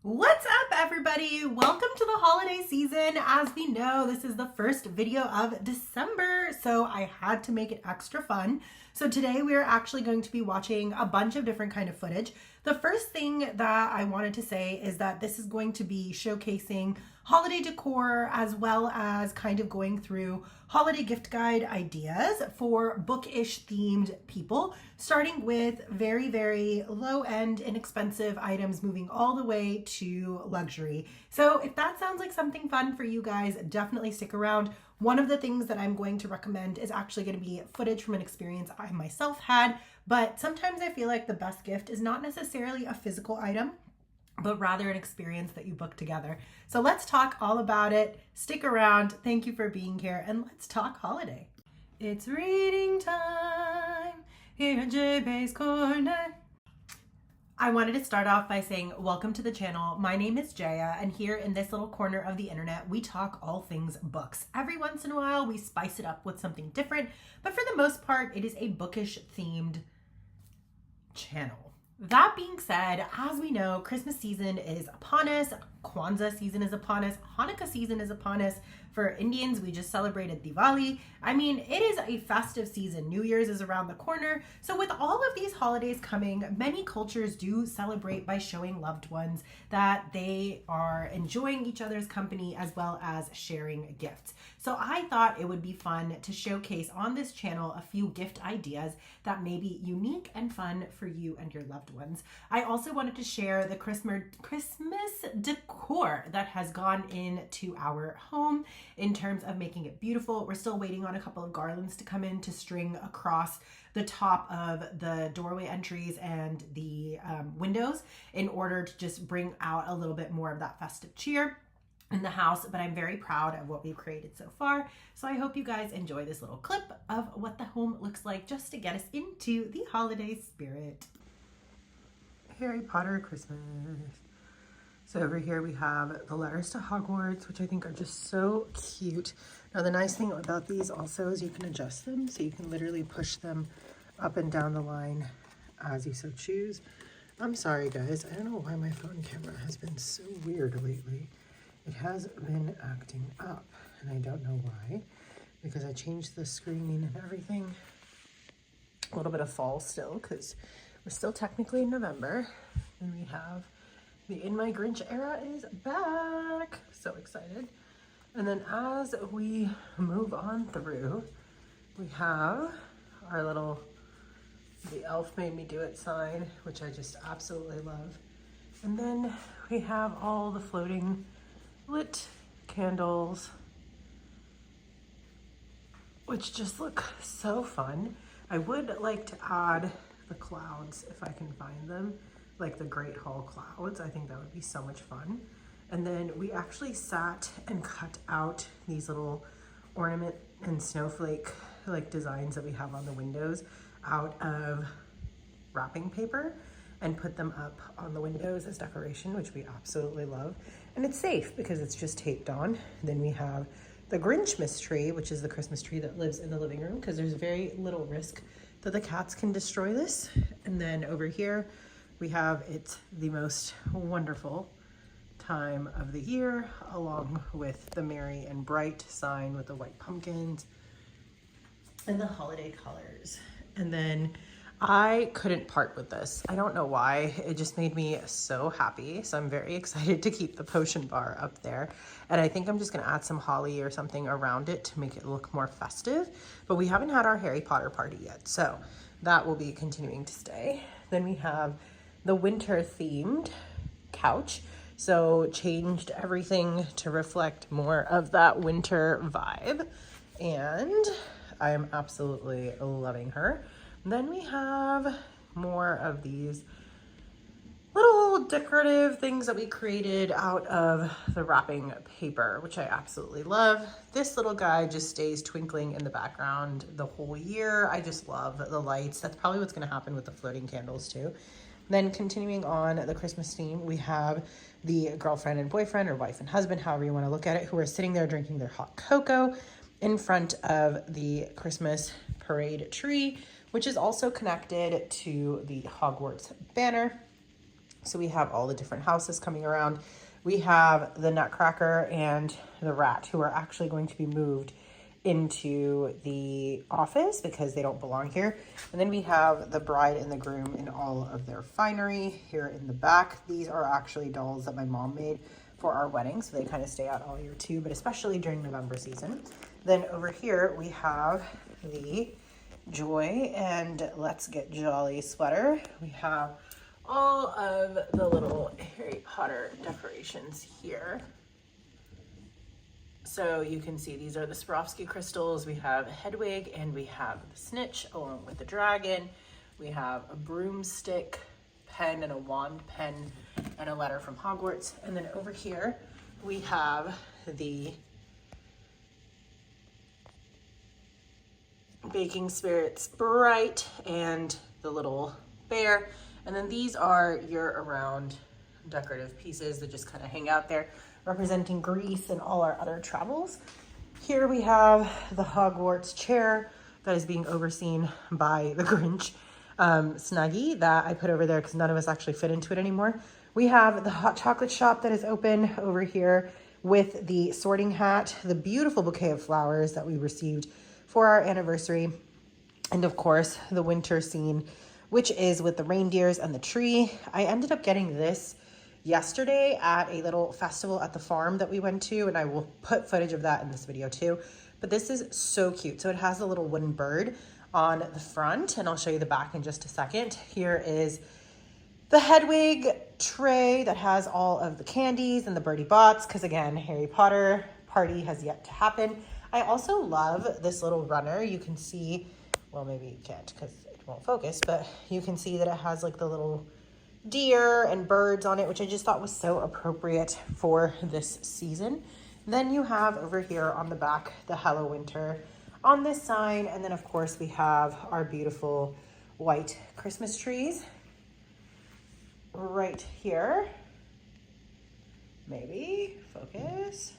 What's up, everybody? Welcome to the holiday season. As we know, this is the first video of December, so I had to make it extra fun. So today we are actually going to be watching a bunch of different kind of footage. The first thing that I wanted to say is that this is going to be showcasing holiday decor as well as kind of going through holiday gift guide ideas for bookish themed people, starting with very, very low end, inexpensive items moving all the way to luxury. So if that sounds like something fun for you guys, definitely stick around. One of the things that I'm going to recommend is actually going to be footage from an experience I myself had, but sometimes I feel like the best gift is not necessarily a physical item, but rather an experience that you book together. So let's talk all about it. Stick around. Thank you for being here, and let's talk holiday. It's reading time here at J-Bay's Corner. I wanted to start off by saying welcome to the channel. My name is Jaya, and here in this little corner of the internet, we talk all things books. Every once in a while, we spice it up with something different, but for the most part, it is a bookish themed channel. That being said, as we know, Christmas season is upon us, Kwanzaa season is upon us, Hanukkah season is upon us. For Indians, we just celebrated Diwali. I mean, it is a festive season. New Year's is around the corner. So with all of these holidays coming, many cultures do celebrate by showing loved ones that they are enjoying each other's company as well as sharing gifts. So I thought it would be fun to showcase on this channel a few gift ideas that may be unique and fun for you and your loved ones. I also wanted to share the Christmas decor that has gone into our home in terms of making it beautiful. We're still waiting on a couple of garlands to come in to string across the top of the doorway entries and the windows in order to just bring out a little bit more of that festive cheer in the house, but I'm very proud of what we've created so far. So I hope you guys enjoy this little clip of what the home looks like just to get us into the holiday spirit. Harry Potter Christmas. So over here we have the letters to Hogwarts, which I think are just so cute. Now the nice thing about these also is you can adjust them, so you can literally push them up and down the line as you so choose. I'm sorry guys, I don't know why my phone camera has been so weird lately. It has been acting up, and I don't know why, because I changed the screen and everything. A little bit of fall still, because we're still technically in November, and we have the In My Grinch era is back. So excited. And then as we move on through, we have our little, the elf made me do it sign, which I just absolutely love. And then we have all the floating lit candles, which just look so fun. I would like to add the clouds if I can find them, like the Great Hall clouds. I think that would be so much fun. And then we actually sat and cut out these little ornament and snowflake like designs that we have on the windows out of wrapping paper and put them up on the windows as decoration, which we absolutely love. And it's safe because it's just taped on. Then we have the Grinchmas tree, which is the Christmas tree that lives in the living room because there's very little risk that the cats can destroy this. And then over here, we have It's the Most Wonderful Time of the Year, along with the Merry and Bright sign with the white pumpkins and the holiday colors. And then I couldn't part with this. I don't know why. It just made me so happy. So I'm very excited to keep the potion bar up there. And I think I'm just gonna add some holly or something around it to make it look more festive. But we haven't had our Harry Potter party yet, so that will be continuing to stay. Then we have the winter themed couch. So changed everything to reflect more of that winter vibe. And I am absolutely loving her. Then we have more of these little decorative things that we created out of the wrapping paper, which I absolutely love. This little guy just stays twinkling in the background the whole year. I just love the lights. That's probably what's gonna happen with the floating candles too. Then continuing on the Christmas theme, we have the girlfriend and boyfriend, or wife and husband, however you wanna look at it, who are sitting there drinking their hot cocoa in front of the Christmas parade tree, which is also connected to the Hogwarts banner. So we have all the different houses coming around. We have the Nutcracker and the Rat, who are actually going to be moved into the office because they don't belong here. And then we have the bride and the groom in all of their finery here in the back. These are actually dolls that my mom made for our wedding, so they kind of stay out all year too, but especially during November season. Then over here we have the Joy and Let's Get Jolly sweater. We have all of the little Harry Potter decorations here. So you can see these are the Swarovski crystals. We have Hedwig and we have the Snitch along with the dragon. We have a broomstick pen and a wand pen and a letter from Hogwarts. And then over here we have the Baking Spirits Bright and the little bear. And then these are year-round decorative pieces that just kind of hang out there, representing Greece and all our other travels. Here we have the Hogwarts chair that is being overseen by the Grinch Snuggie that I put over there because none of us actually fit into it anymore. We have the hot chocolate shop that is open over here with the sorting hat, the beautiful bouquet of flowers that we received for our anniversary, and of course the winter scene, which is with the reindeers and the tree. I ended up getting this yesterday at a little festival at the farm that we went to, and I will put footage of that in this video too. But this is so cute. So it has a little wooden bird on the front, and I'll show you the back in just a second. Here is the Hedwig tray that has all of the candies and the Birdie Bots, because again, Harry Potter party has yet to happen. I also love this little runner. You can see, well, maybe you can't because it won't focus, but you can see that it has like the little deer and birds on it, which I just thought was so appropriate for this season. Then you have over here on the back the Hello Winter on this sign, and then of course we have our beautiful white Christmas trees right here. Maybe focus.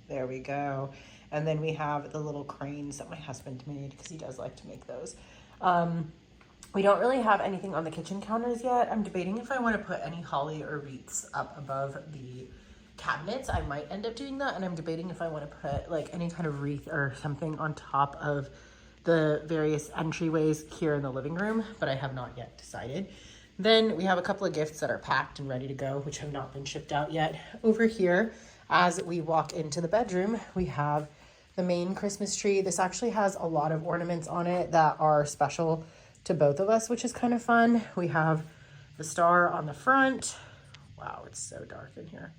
There we go. And then we have the little cranes that my husband made because he does like to make those. We don't really have anything on the kitchen counters yet. I'm debating if I want to put any holly or wreaths up above the cabinets. I might end up doing that, and I'm debating if I want to put like any kind of wreath or something on top of the various entryways here in the living room, but I have not yet decided. Then we have a couple of gifts that are packed and ready to go, which have not been shipped out yet. Over here, as we walk into the bedroom, we have the main Christmas tree. This actually has a lot of ornaments on it that are special to both of us, which is kind of fun. We have the star on the front. Wow, it's so dark in here.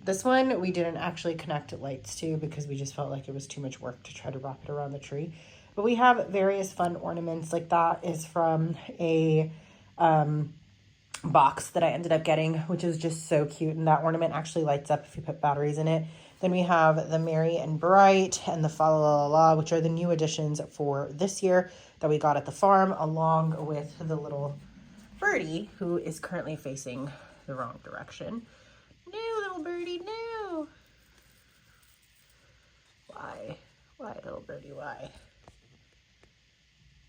This one we didn't actually connect lights to because we just felt like it was too much work to try to wrap it around the tree. But we have various fun ornaments. Like that is from a box that I ended up getting, which is just so cute. And that ornament actually lights up if you put batteries in it. Then we have the Merry and Bright and the Fa La La La, which are the new additions for this year that we got at the farm, along with the little birdie who is currently facing the wrong direction. No, little birdie, no. Why? Why, little birdie, why?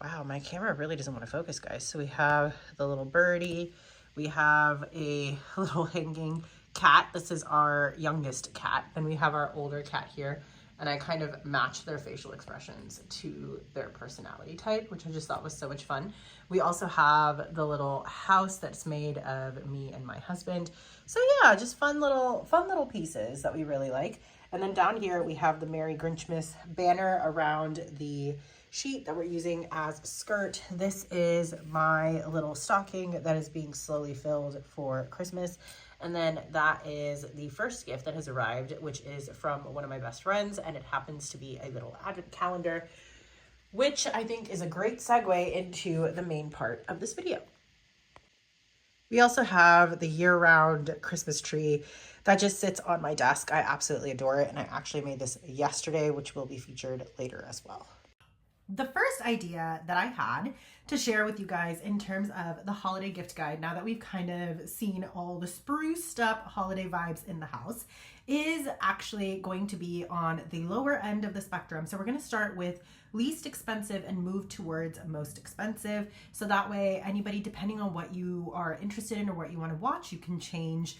Wow, my camera really doesn't want to focus, guys. So we have the little birdie. We have a little hanging cat. This is our youngest cat. Then we have our older cat here. And I kind of match their facial expressions to their personality type, which I just thought was so much fun. We also have the little house that's made of me and my husband. So yeah, just fun little pieces that we really like. And then down here we have the Merry Grinchmas banner around the sheet that we're using as a skirt. This is my little stocking that is being slowly filled for Christmas. And then that is the first gift that has arrived, which is from one of my best friends, and it happens to be a little advent calendar, which I think is a great segue into the main part of this video. We also have the year-round Christmas tree that just sits on my desk. I absolutely adore it, and I actually made this yesterday, which will be featured later as well. The first idea that I had to share with you guys in terms of the holiday gift guide, now that we've kind of seen all the spruced up holiday vibes in the house, is actually going to be on the lower end of the spectrum. So we're going to start with least expensive and move towards most expensive. So that way, anybody, depending on what you are interested in or what you want to watch, you can change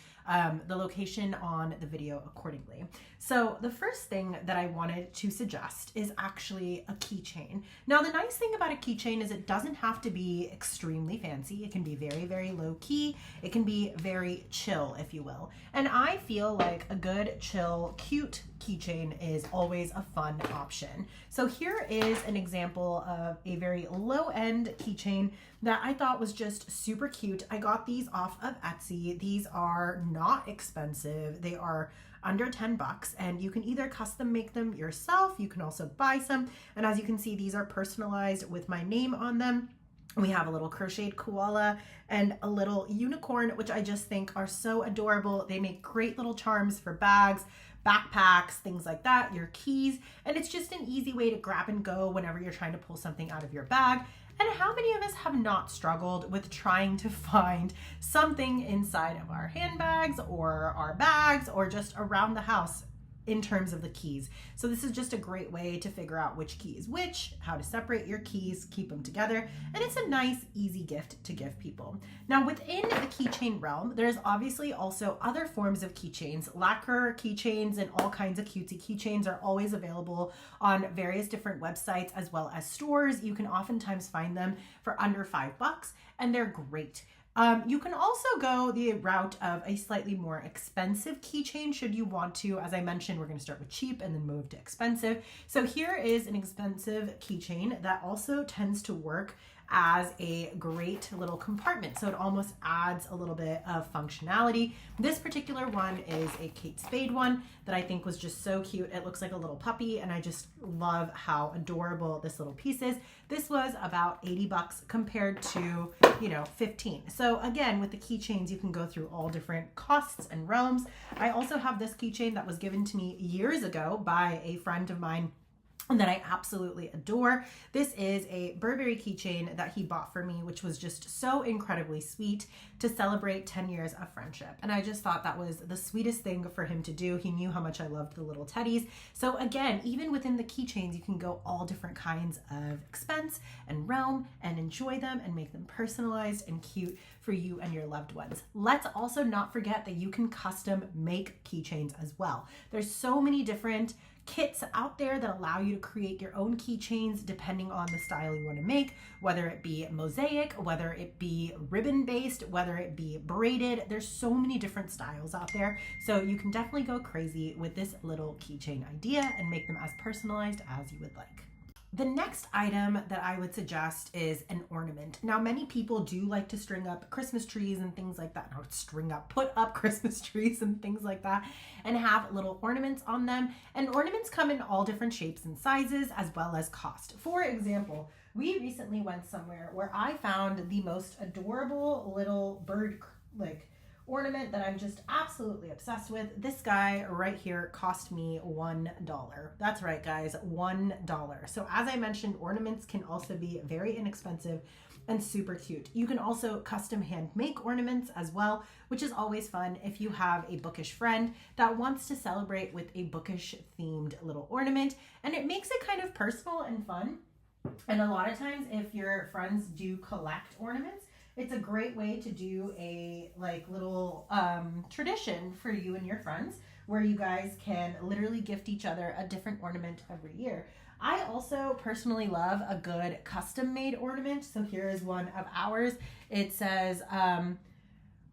the location on the video accordingly. So the first thing that I wanted to suggest is actually a keychain. Now, the nice thing about a keychain is it doesn't have to be extremely fancy. It can be very, very low key. It can be very chill, if you will. And I feel like a good, chill, cute keychain is always a fun option. So here is an example of a very low-end keychain that I thought was just super cute. I got these off of Etsy. These are not expensive. They are under 10 bucks, and you can either custom make them yourself. You can also buy some. And as you can see, these are personalized with my name on them. We have a little crocheted koala and a little unicorn, which I just think are so adorable. They make great little charms for bags, backpacks, things like that, your keys, and it's just an easy way to grab and go whenever you're trying to pull something out of your bag. And how many of us have not struggled with trying to find something inside of our handbags or our bags or just around the house in terms of the keys? So this is just a great way to figure out which key is which, how to separate your keys, keep them together, and it's a nice, easy gift to give people. Now, within the keychain realm, there's obviously also other forms of keychains. Lacquer keychains and all kinds of cutesy keychains are always available on various different websites as well as stores. You can oftentimes find them for under $5, and they're great. You can also go the route of a slightly more expensive keychain should you want to. As I mentioned, we're going to start with cheap and then move to expensive. So here is an expensive keychain that also tends to work as a great little compartment. So it almost adds a little bit of functionality. This particular one is a Kate Spade one that I think was just so cute. It looks like a little puppy, and I just love how adorable this little piece is. This was about 80 bucks compared to, 15. So again, with the keychains, you can go through all different costs and realms. I also have this keychain that was given to me years ago by a friend of mine and that I absolutely adore. This is a Burberry keychain that he bought for me, which was just so incredibly sweet to celebrate 10 years of friendship. And I just thought that was the sweetest thing for him to do. He knew how much I loved the little teddies. So again, even within the keychains, you can go all different kinds of expense and realm and enjoy them and make them personalized and cute for you and your loved ones. Let's also not forget that you can custom make keychains as well. There's so many different kits out there that allow you to create your own keychains depending on the style you want to make, whether it be mosaic, whether it be ribbon based, whether it be braided. There's so many different styles out there, so you can definitely go crazy with this little keychain idea and make them as personalized as you would like. The next item that I would suggest is an ornament. Now, many people do like to string up Christmas trees and things like that, or put up Christmas trees and things like that, and have little ornaments on them. And ornaments come in all different shapes and sizes as well as cost. For example, we recently went somewhere where I found the most adorable little bird ornament that I'm just absolutely obsessed with. This guy right here cost me $1. That's right, guys, $1. So as I mentioned, ornaments can also be very inexpensive and super cute. You can also custom hand make ornaments as well, which is always fun if you have a bookish friend that wants to celebrate with a bookish themed little ornament, and it makes it kind of personal and fun. And a lot of times if your friends do collect ornaments, it's a great way to do a little tradition for you and your friends where you guys can literally gift each other a different ornament every year. I also personally love a good custom made ornament. So here is one of ours. It says,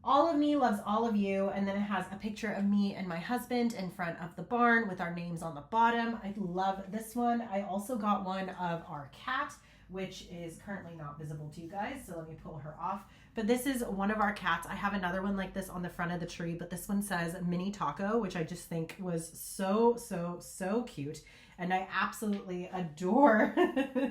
all of me loves all of you. And then it has a picture of me and my husband in front of the barn with our names on the bottom. I love this one. I also got one of our cat, which is currently not visible to you guys, so let me pull her off. but this is one of our cats. I have another one like this on the front of the tree, but this one says Mini Taco, which I just think was so cute. And I absolutely adore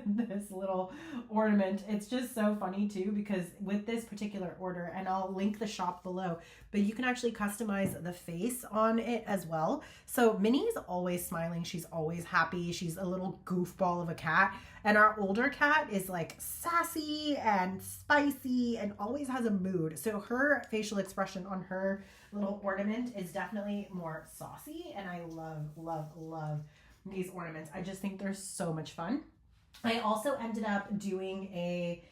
this little ornament. It's just so funny too, because with this particular order, and I'll link the shop below, but you can actually customize the face on it as well. So Minnie's always smiling. She's always happy. She's a little goofball of a cat. And our older cat is like sassy and spicy and always has a mood. So her facial expression on her little ornament is definitely more saucy. And I love these ornaments. I just think they're so much fun. I also ended up doing a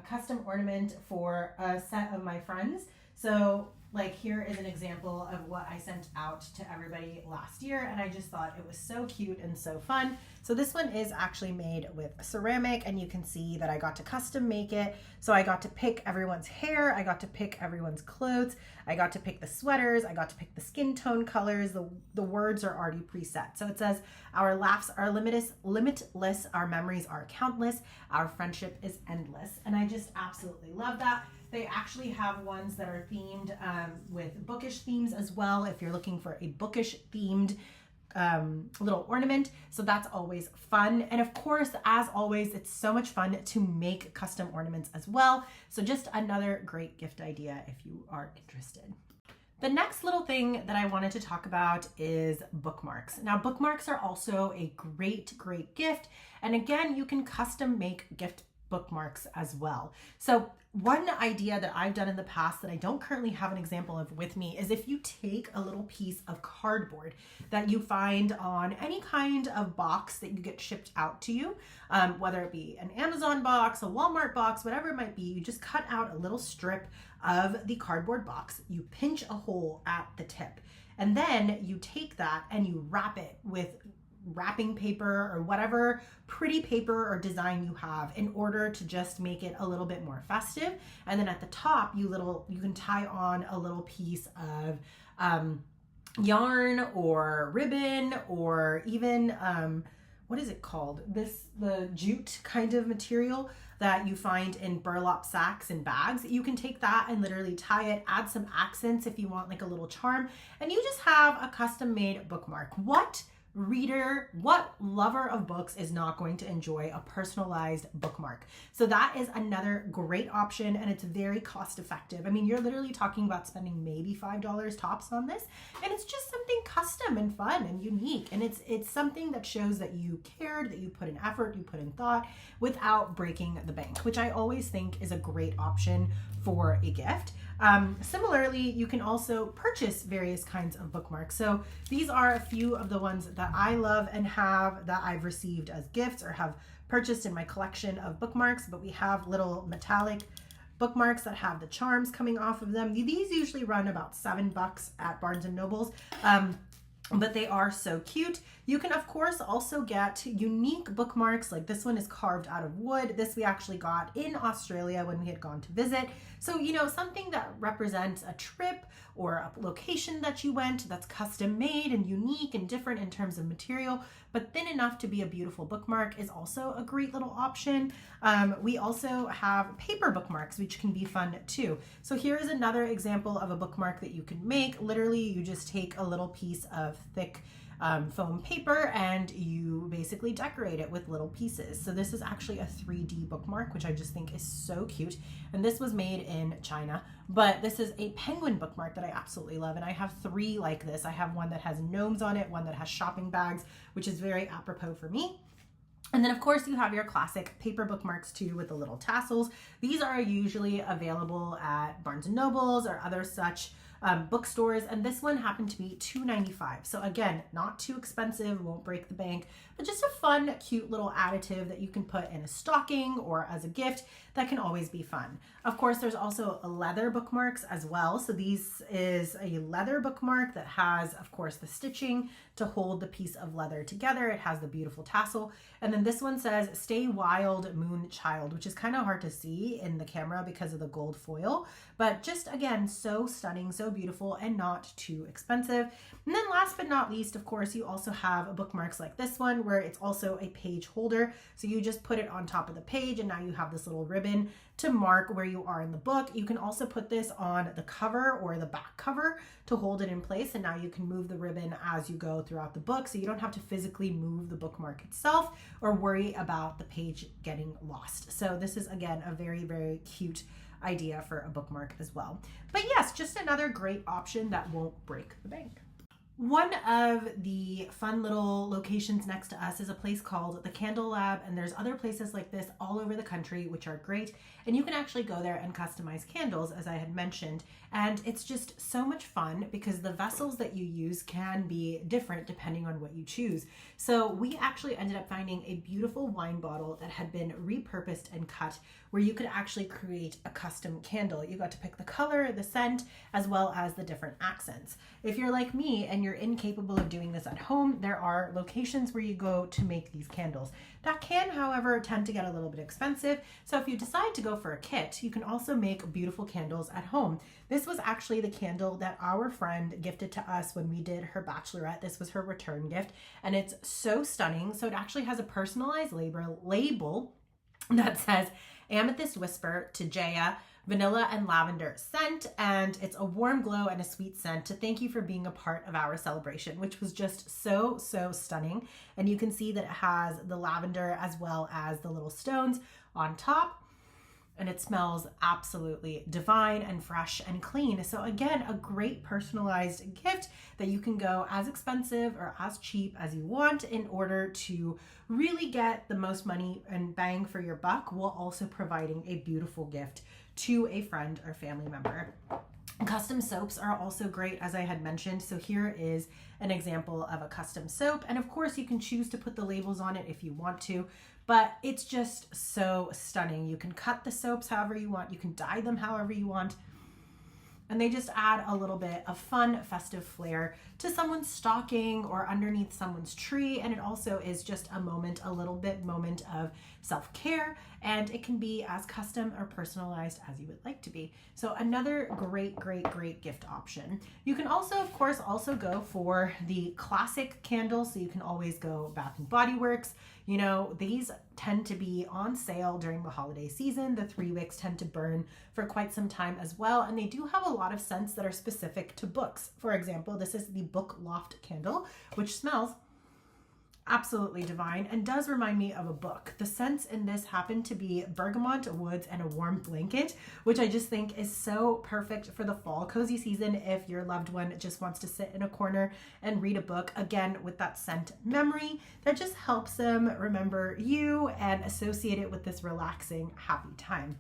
custom ornament for a set of my friends. So like here is an example of what I sent out to everybody last year, and I just thought it was so cute and so fun. So this one is actually made with ceramic, and you can see that I got to custom make it. So I got to pick everyone's hair, I got to pick everyone's clothes, I got to pick the sweaters, I got to pick the skin tone colors. The words are already preset. So it says, our laughs are limitless, our memories are countless, our friendship is endless. And I just absolutely love that. They actually have ones that are themed with bookish themes as well, if you're looking for a bookish themed little ornament. So that's always fun. And of course, as always, it's so much fun to make custom ornaments as well. So just another great gift idea if you are interested. The next little thing that I wanted to talk about is bookmarks. Now, bookmarks are also a great gift. And again, you can custom make gift bookmarks as well. So one idea that I've done in the past that I don't currently have an example of with me is if you take a little piece of cardboard that you find on any kind of box that you get shipped out to you, whether it be an Amazon box, a Walmart box, whatever it might be, you just cut out a little strip of the cardboard box, you pinch a hole at the tip, and then you take that and you wrap it with wrapping paper or whatever pretty paper or design you have in order to just make it a little bit more festive. And then at the top, you can tie on a little piece of yarn or ribbon, or even what is it called? The jute kind of material that you find in burlap sacks and bags. You can take that and literally tie it, add some accents if you want like a little charm, and you just have a custom made bookmark. What reader, what lover of books is not going to enjoy a personalized bookmark? So that is another great option, and it's very cost effective. I mean, you're literally talking about spending maybe $5 tops on this, and it's just something custom and fun and unique, and it's something that shows that you cared, that you put in effort, you put in thought without breaking the bank, which I always think is a great option for a gift. Similarly, you can also purchase various kinds of bookmarks. So these are a few of the ones that I love and have that I've received as gifts or have purchased in my collection of bookmarks. But we have little metallic bookmarks that have the charms coming off of them. These usually run about $7 at Barnes and Nobles. But they are so cute. You can, of course, also get unique bookmarks. Like this one is carved out of wood. This we actually got in Australia when we had gone to visit. So, you know, something that represents a trip or a location that you went that's custom made and unique and different in terms of material, but thin enough to be a beautiful bookmark is also a great little option. We also have paper bookmarks, which can be fun too. So here is another example of a bookmark that you can make. Literally, you just take a little piece of thick foam paper and you basically decorate it with little pieces. So this is actually a 3D bookmark, which I just think is so cute. And this was made in China, but this is a penguin bookmark that I absolutely love. And I have 3 like this. I have one that has gnomes on it, one that has shopping bags, which is very apropos for me. And then of course you have your classic paper bookmarks too with the little tassels. These are usually available at Barnes and Nobles or other such bookstores, and this one happened to be $2.95. So again, not too expensive, won't break the bank, but just a fun, cute little additive that you can put in a stocking or as a gift that can always be fun. Of course, there's also leather bookmarks as well. So this is a leather bookmark that has, of course, the stitching to hold the piece of leather together. It has the beautiful tassel. And then this one says, "Stay Wild, Moon Child," which is kind of hard to see in the camera because of the gold foil, but just again, so stunning, so beautiful and not too expensive. And then last but not least, of course, you also have bookmarks like this one where it's also a page holder. So you just put it on top of the page and now you have this little ribbon to mark where you are in the book. You can also put this on the cover or the back cover to hold it in place, and now you can move the ribbon as you go throughout the book, so you don't have to physically move the bookmark itself or worry about the page getting lost. So this is, again, a very, very cute idea for a bookmark as well. But yes, just another great option that won't break the bank. One of the fun little locations next to us is a place called the Candle Lab, and there's other places like this all over the country which are great, and you can actually go there and customize candles, as I had mentioned, and it's just so much fun because the vessels that you use can be different depending on what you choose. So we actually ended up finding a beautiful wine bottle that had been repurposed and cut, where you could actually create a custom candle. You got to pick the color, the scent, as well as the different accents. If you're like me and you're incapable of doing this at home, there are locations where you go to make these candles. That can, however, tend to get a little bit expensive. So if you decide to go for a kit, you can also make beautiful candles at home. This was actually the candle that our friend gifted to us when we did her bachelorette. This was her return gift, and it's so stunning. So it actually has a personalized label that says Amethyst Whisper to Jaya, vanilla and lavender scent, and it's a warm glow and a sweet scent to thank you for being a part of our celebration, which was just so stunning. And you can see that it has the lavender as well as the little stones on top, and it smells absolutely divine and fresh and clean. So again, a great personalized gift that you can go as expensive or as cheap as you want in order to really get the most money and bang for your buck, while also providing a beautiful gift to a friend or family member. Custom soaps are also great, as I had mentioned. So here is an example of a custom soap. And of course you can choose to put the labels on it if you want to, but it's just so stunning. You can cut the soaps however you want. You can dye them however you want. And they just add a little bit of fun, festive flair to someone's stocking or underneath someone's tree. And it also is just a moment of self-care, and it can be as custom or personalized as you would like to be. So another great gift option. You can also, of course, go for the classic candles. So you can always go Bath and Body Works. You know, these tend to be on sale during the holiday season. The 3 wicks tend to burn for quite some time as well. And they do have a lot of scents that are specific to books. For example, this is the Book Loft candle, which smells absolutely divine and does remind me of a book. The scents in this happen to be bergamot, woods, and a warm blanket, which I just think is so perfect for the fall cozy season if your loved one just wants to sit in a corner and read a book, again with that scent memory that just helps them remember you and associate it with this relaxing, happy time.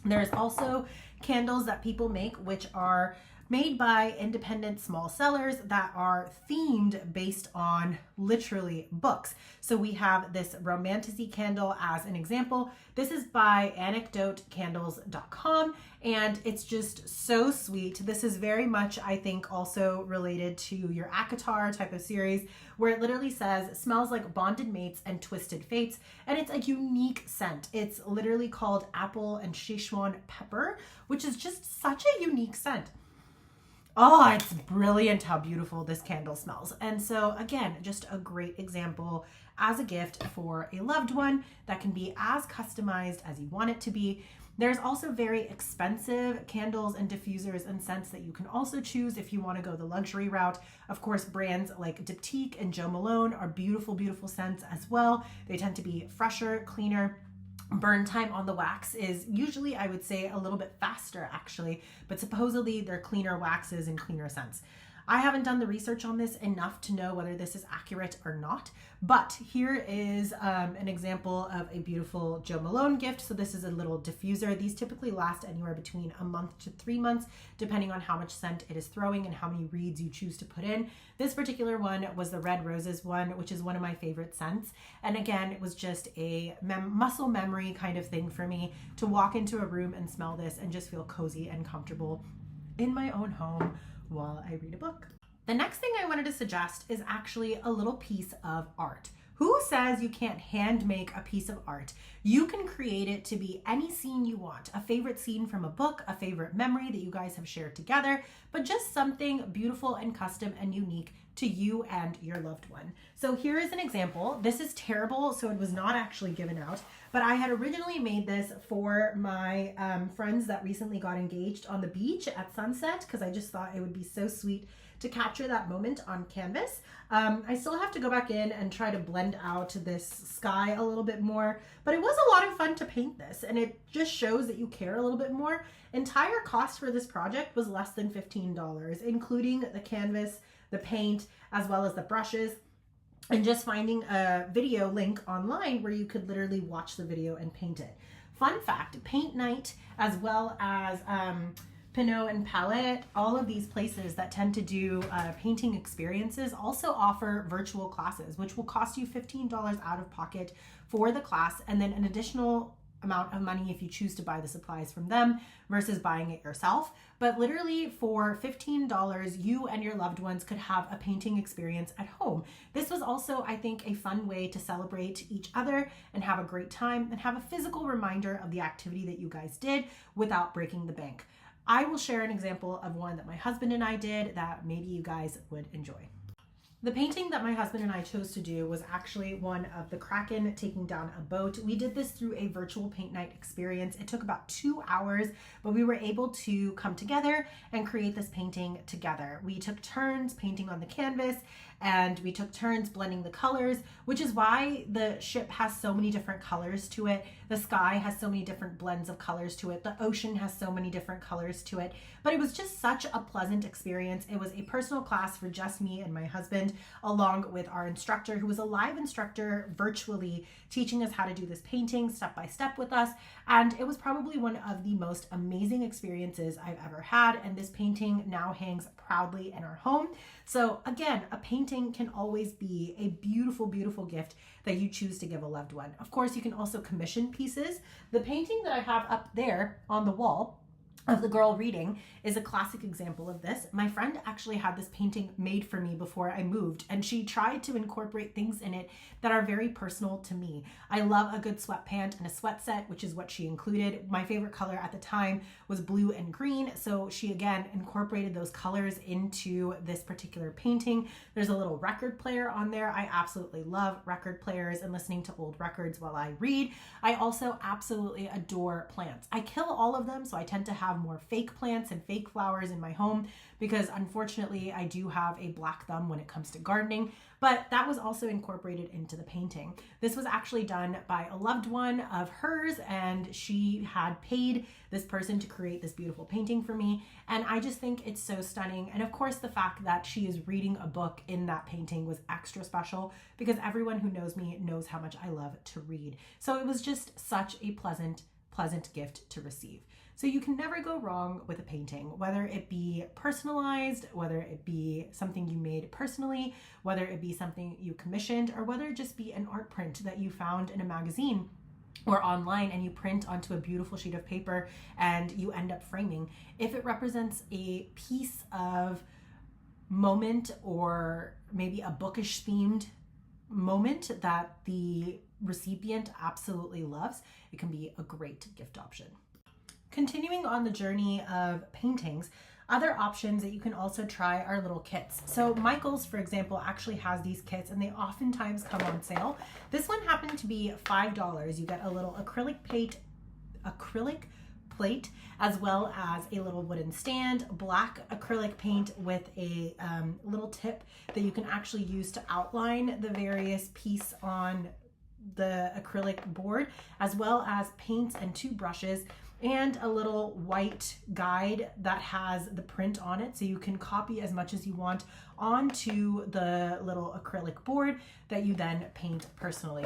There's also candles that people make which are made by independent small sellers that are themed based on literally books. So we have this Romantasy candle as an example. This is by anecdotecandles.com, and it's just so sweet. This is very much, I think, also related to your ACOTAR type of series, where it literally says, smells like bonded mates and twisted fates, and it's a unique scent. It's literally called apple and Szechuan pepper, which is just such a unique scent. Oh, it's brilliant how beautiful this candle smells. And so again, just a great example as a gift for a loved one that can be as customized as you want it to be. There's also very expensive candles and diffusers and scents that you can also choose if you want to go the luxury route. Of course, brands like Diptyque and Jo Malone are beautiful scents as well. They tend to be fresher, cleaner. Burn time on the wax is usually, I would say, a little bit faster actually, but supposedly they're cleaner waxes and cleaner scents. I haven't done the research on this enough to know whether this is accurate or not, but here is an example of a beautiful Jo Malone gift. So this is a little diffuser. These typically last anywhere between a month to 3 months, depending on how much scent it is throwing and how many reeds you choose to put in. This particular one was the Red Roses one, which is one of my favorite scents. And again, it was just a muscle memory kind of thing for me to walk into a room and smell this and just feel cozy and comfortable in my own home while I read a book. The next thing I wanted to suggest is actually a little piece of art. Who says you can't hand make a piece of art? You can create it to be any scene you want, a favorite scene from a book, a favorite memory that you guys have shared together, but just something beautiful and custom and unique to you and your loved one. So here is an example. This is terrible, so it was not actually given out, but I had originally made this for my friends that recently got engaged on the beach at sunset, because I just thought it would be so sweet to capture that moment on canvas. I still have to go back in and try to blend out this sky a little bit more, but it was a lot of fun to paint this, and it just shows that you care a little bit more. Entire cost for this project was less than $15, including the canvas, the paint, as well as the brushes, and just finding a video link online where you could literally watch the video and paint it. Fun fact, Paint Night, as well as Pinot and Palette, all of these places that tend to do painting experiences also offer virtual classes, which will cost you $15 out of pocket for the class, and then an additional amount of money if you choose to buy the supplies from them versus buying it yourself. But literally for $15, you and your loved ones could have a painting experience at home. This was also, I think, a fun way to celebrate each other and have a great time and have a physical reminder of the activity that you guys did without breaking the bank. I will share an example of one that my husband and I did that maybe you guys would enjoy. The painting that my husband and I chose to do was actually one of the Kraken taking down a boat. We did this through a virtual paint night experience. It took about 2 hours, but we were able to come together and create this painting together. We took turns painting on the canvas, and we took turns blending the colors, which is why the ship has so many different colors to it. The sky has so many different blends of colors to it. The ocean has so many different colors to it. But it was just such a pleasant experience. It was a personal class for just me and my husband, along with our instructor, who was a live instructor virtually teaching us how to do this painting step by step with us. And it was probably one of the most amazing experiences I've ever had. And this painting now hangs proudly in our home. So again, a painting can always be a beautiful, beautiful gift that you choose to give a loved one. Of course, you can also commission pieces. The painting that I have up there on the wall of the girl reading is a classic example of this. My friend actually had this painting made for me before I moved, and she tried to incorporate things in it that are very personal to me. I love a good sweatpant and a sweat set, which is what she included. My favorite color at the time was blue and green, so she again incorporated those colors into this particular painting. There's a little record player on there. I absolutely love record players and listening to old records while I read. I also absolutely adore plants. I kill all of them, so I tend to have more fake plants and fake flowers in my home because unfortunately I do have a black thumb when it comes to gardening, but that was also incorporated into the painting. This was actually done by a loved one of hers, and she had paid this person to create this beautiful painting for me, and I just think it's so stunning. And of course the fact that she is reading a book in that painting was extra special because everyone who knows me knows how much I love to read. So it was just such a pleasant gift to receive. So you can never go wrong with a painting, whether it be personalized, whether it be something you made personally, whether it be something you commissioned, or whether it just be an art print that you found in a magazine or online and you print onto a beautiful sheet of paper and you end up framing. If it represents a piece of moment or maybe a bookish themed moment that the recipient absolutely loves, it can be a great gift option. Continuing on the journey of paintings, other options that you can also try are little kits. So Michaels, for example, actually has these kits and they oftentimes come on sale. This one happened to be $5. You get a little acrylic plate, as well as a little wooden stand, black acrylic paint with a little tip that you can actually use to outline the various pieces on the acrylic board, as well as paints and 2 brushes, and a little white guide that has the print on it, so you can copy as much as you want onto the little acrylic board that you then paint personally.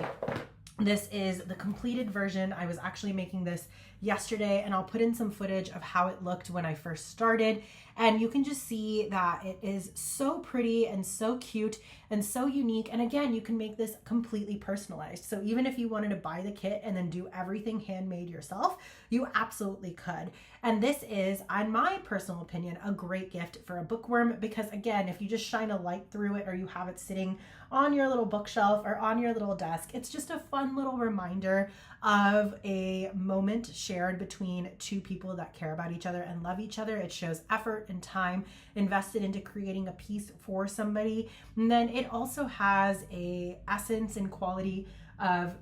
This is the completed version. I was actually making this yesterday, and I'll put in some footage of how it looked when I first started. And you can just see that it is so pretty and so cute and so unique. And again, you can make this completely personalized. So even if you wanted to buy the kit and then do everything handmade yourself, you absolutely could. And this is, in my personal opinion, a great gift for a bookworm, because again, if you just shine a light through it or you have it sitting on your little bookshelf or on your little desk, it's just a fun little reminder of a moment shared between two people that care about each other and love each other. It shows effort and time invested into creating a piece for somebody. And then it also has a essence and quality of,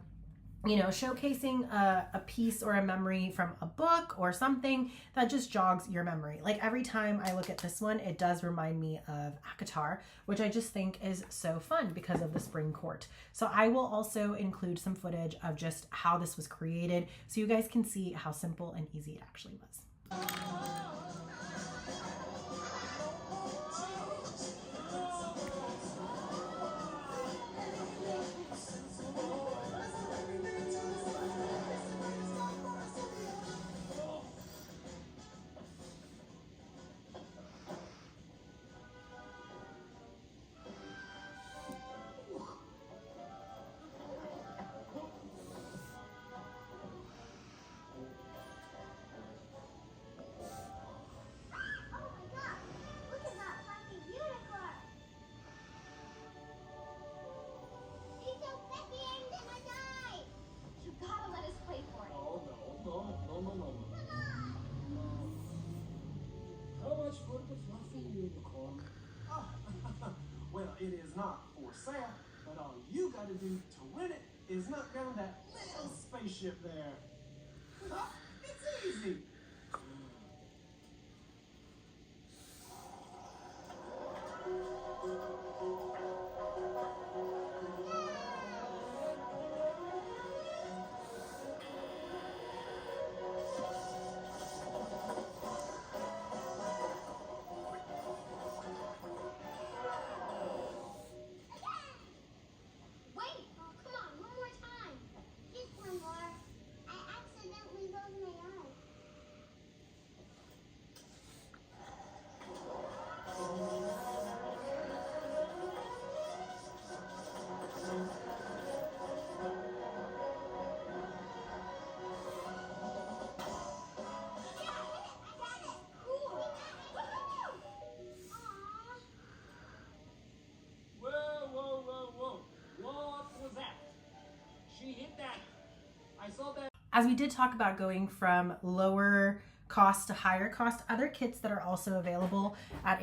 you know, showcasing a piece or a memory from a book or something that just jogs your memory. Like every time I look at this one, it does remind me of ACOTAR, which I just think is so fun because of the spring court. So I will also include some footage of just how this was created so you guys can see how simple and easy it actually was. Well, it is not for sale, but all you gotta do to win it is knock down that little spaceship there. It's easy. As we did talk about going from lower cost to higher cost, other kits that are also available at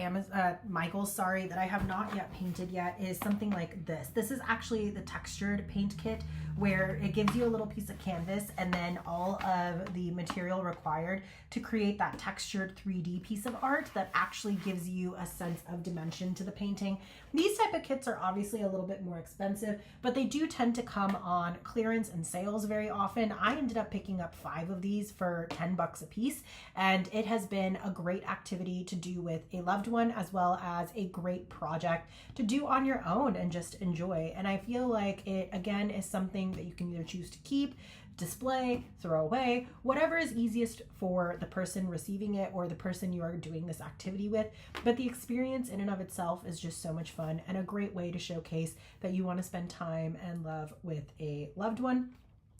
Michael's, that I have not yet painted yet is something like this. This is actually the textured paint kit, where it gives you a little piece of canvas and then all of the material required to create that textured 3D piece of art that actually gives you a sense of dimension to the painting. These type of kits are obviously a little bit more expensive, but they do tend to come on clearance and sales very often. I ended up picking up 5 of these for 10 bucks a piece, and it has been a great activity to do with a loved one, as well as a great project to do on your own and just enjoy. And I feel like it, again, is something that you can either choose to keep, display, throw away, whatever is easiest for the person receiving it or the person you are doing this activity with. But the experience in and of itself is just so much fun and a great way to showcase that you want to spend time and love with a loved one.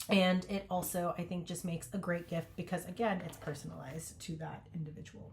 And it also, I think, just makes a great gift because, again, it's personalized to that individual.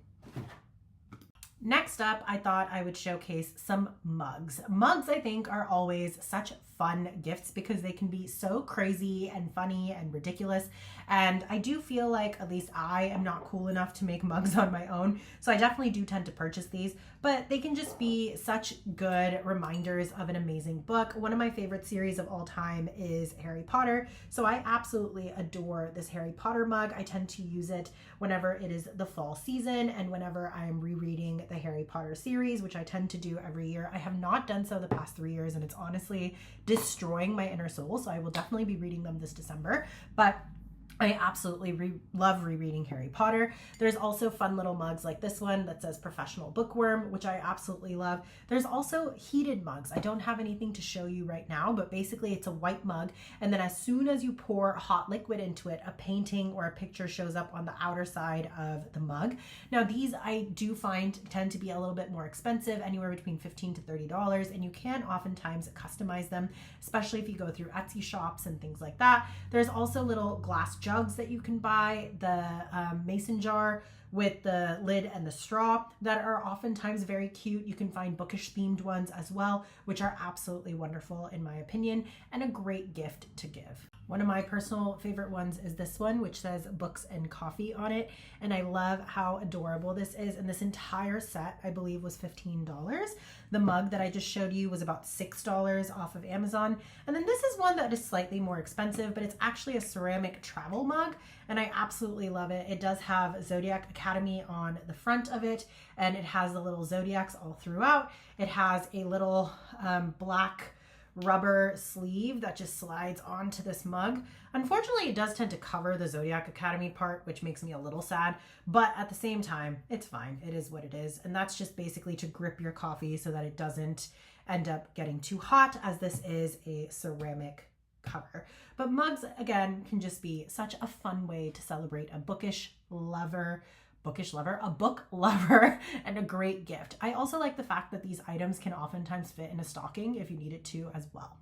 Next up, I thought I would showcase some mugs. Mugs, I think, are always such fun gifts because they can be so crazy and funny and ridiculous. And I do feel like, at least I am not cool enough to make mugs on my own. So I definitely do tend to purchase these, but they can just be such good reminders of an amazing book. One of my favorite series of all time is Harry Potter. So I absolutely adore this Harry Potter mug. I tend to use it whenever it is the fall season and whenever I am rereading the Harry Potter series, which I tend to do every year. I have not done so the past 3 years, and it's honestly destroying my inner soul. So I will definitely be reading them this December. But I absolutely love rereading Harry Potter. There's also fun little mugs like this one that says Professional Bookworm, which I absolutely love. There's also heated mugs. I don't have anything to show you right now, but basically it's a white mug. And then as soon as you pour hot liquid into it, a painting or a picture shows up on the outer side of the mug. Now these I do find tend to be a little bit more expensive, anywhere between $15 to $30. And you can oftentimes customize them, especially if you go through Etsy shops and things like that. There's also little glass jugs that you can buy, the mason jar with the lid and the straw that are oftentimes very cute. You can find bookish themed ones as well, which are absolutely wonderful in my opinion, and a great gift to give. One of my personal favorite ones is this one, which says Books and Coffee on it. And I love how adorable this is. And this entire set, I believe, was $15. The mug that I just showed you was about $6 off of Amazon. And then this is one that is slightly more expensive, but it's actually a ceramic travel mug. And I absolutely love it. It does have Zodiac Academy on the front of it, and it has the little zodiacs all throughout. It has a little black rubber sleeve that just slides onto this mug. Unfortunately, it does tend to cover the Zodiac Academy part, which makes me a little sad, but at the same time, it's fine. It is what it is. And that's just basically to grip your coffee so that it doesn't end up getting too hot, as this is a ceramic cover. But mugs, again, can just be such a fun way to celebrate a book lover, and a great gift. I also like the fact that these items can oftentimes fit in a stocking if you need it to as well.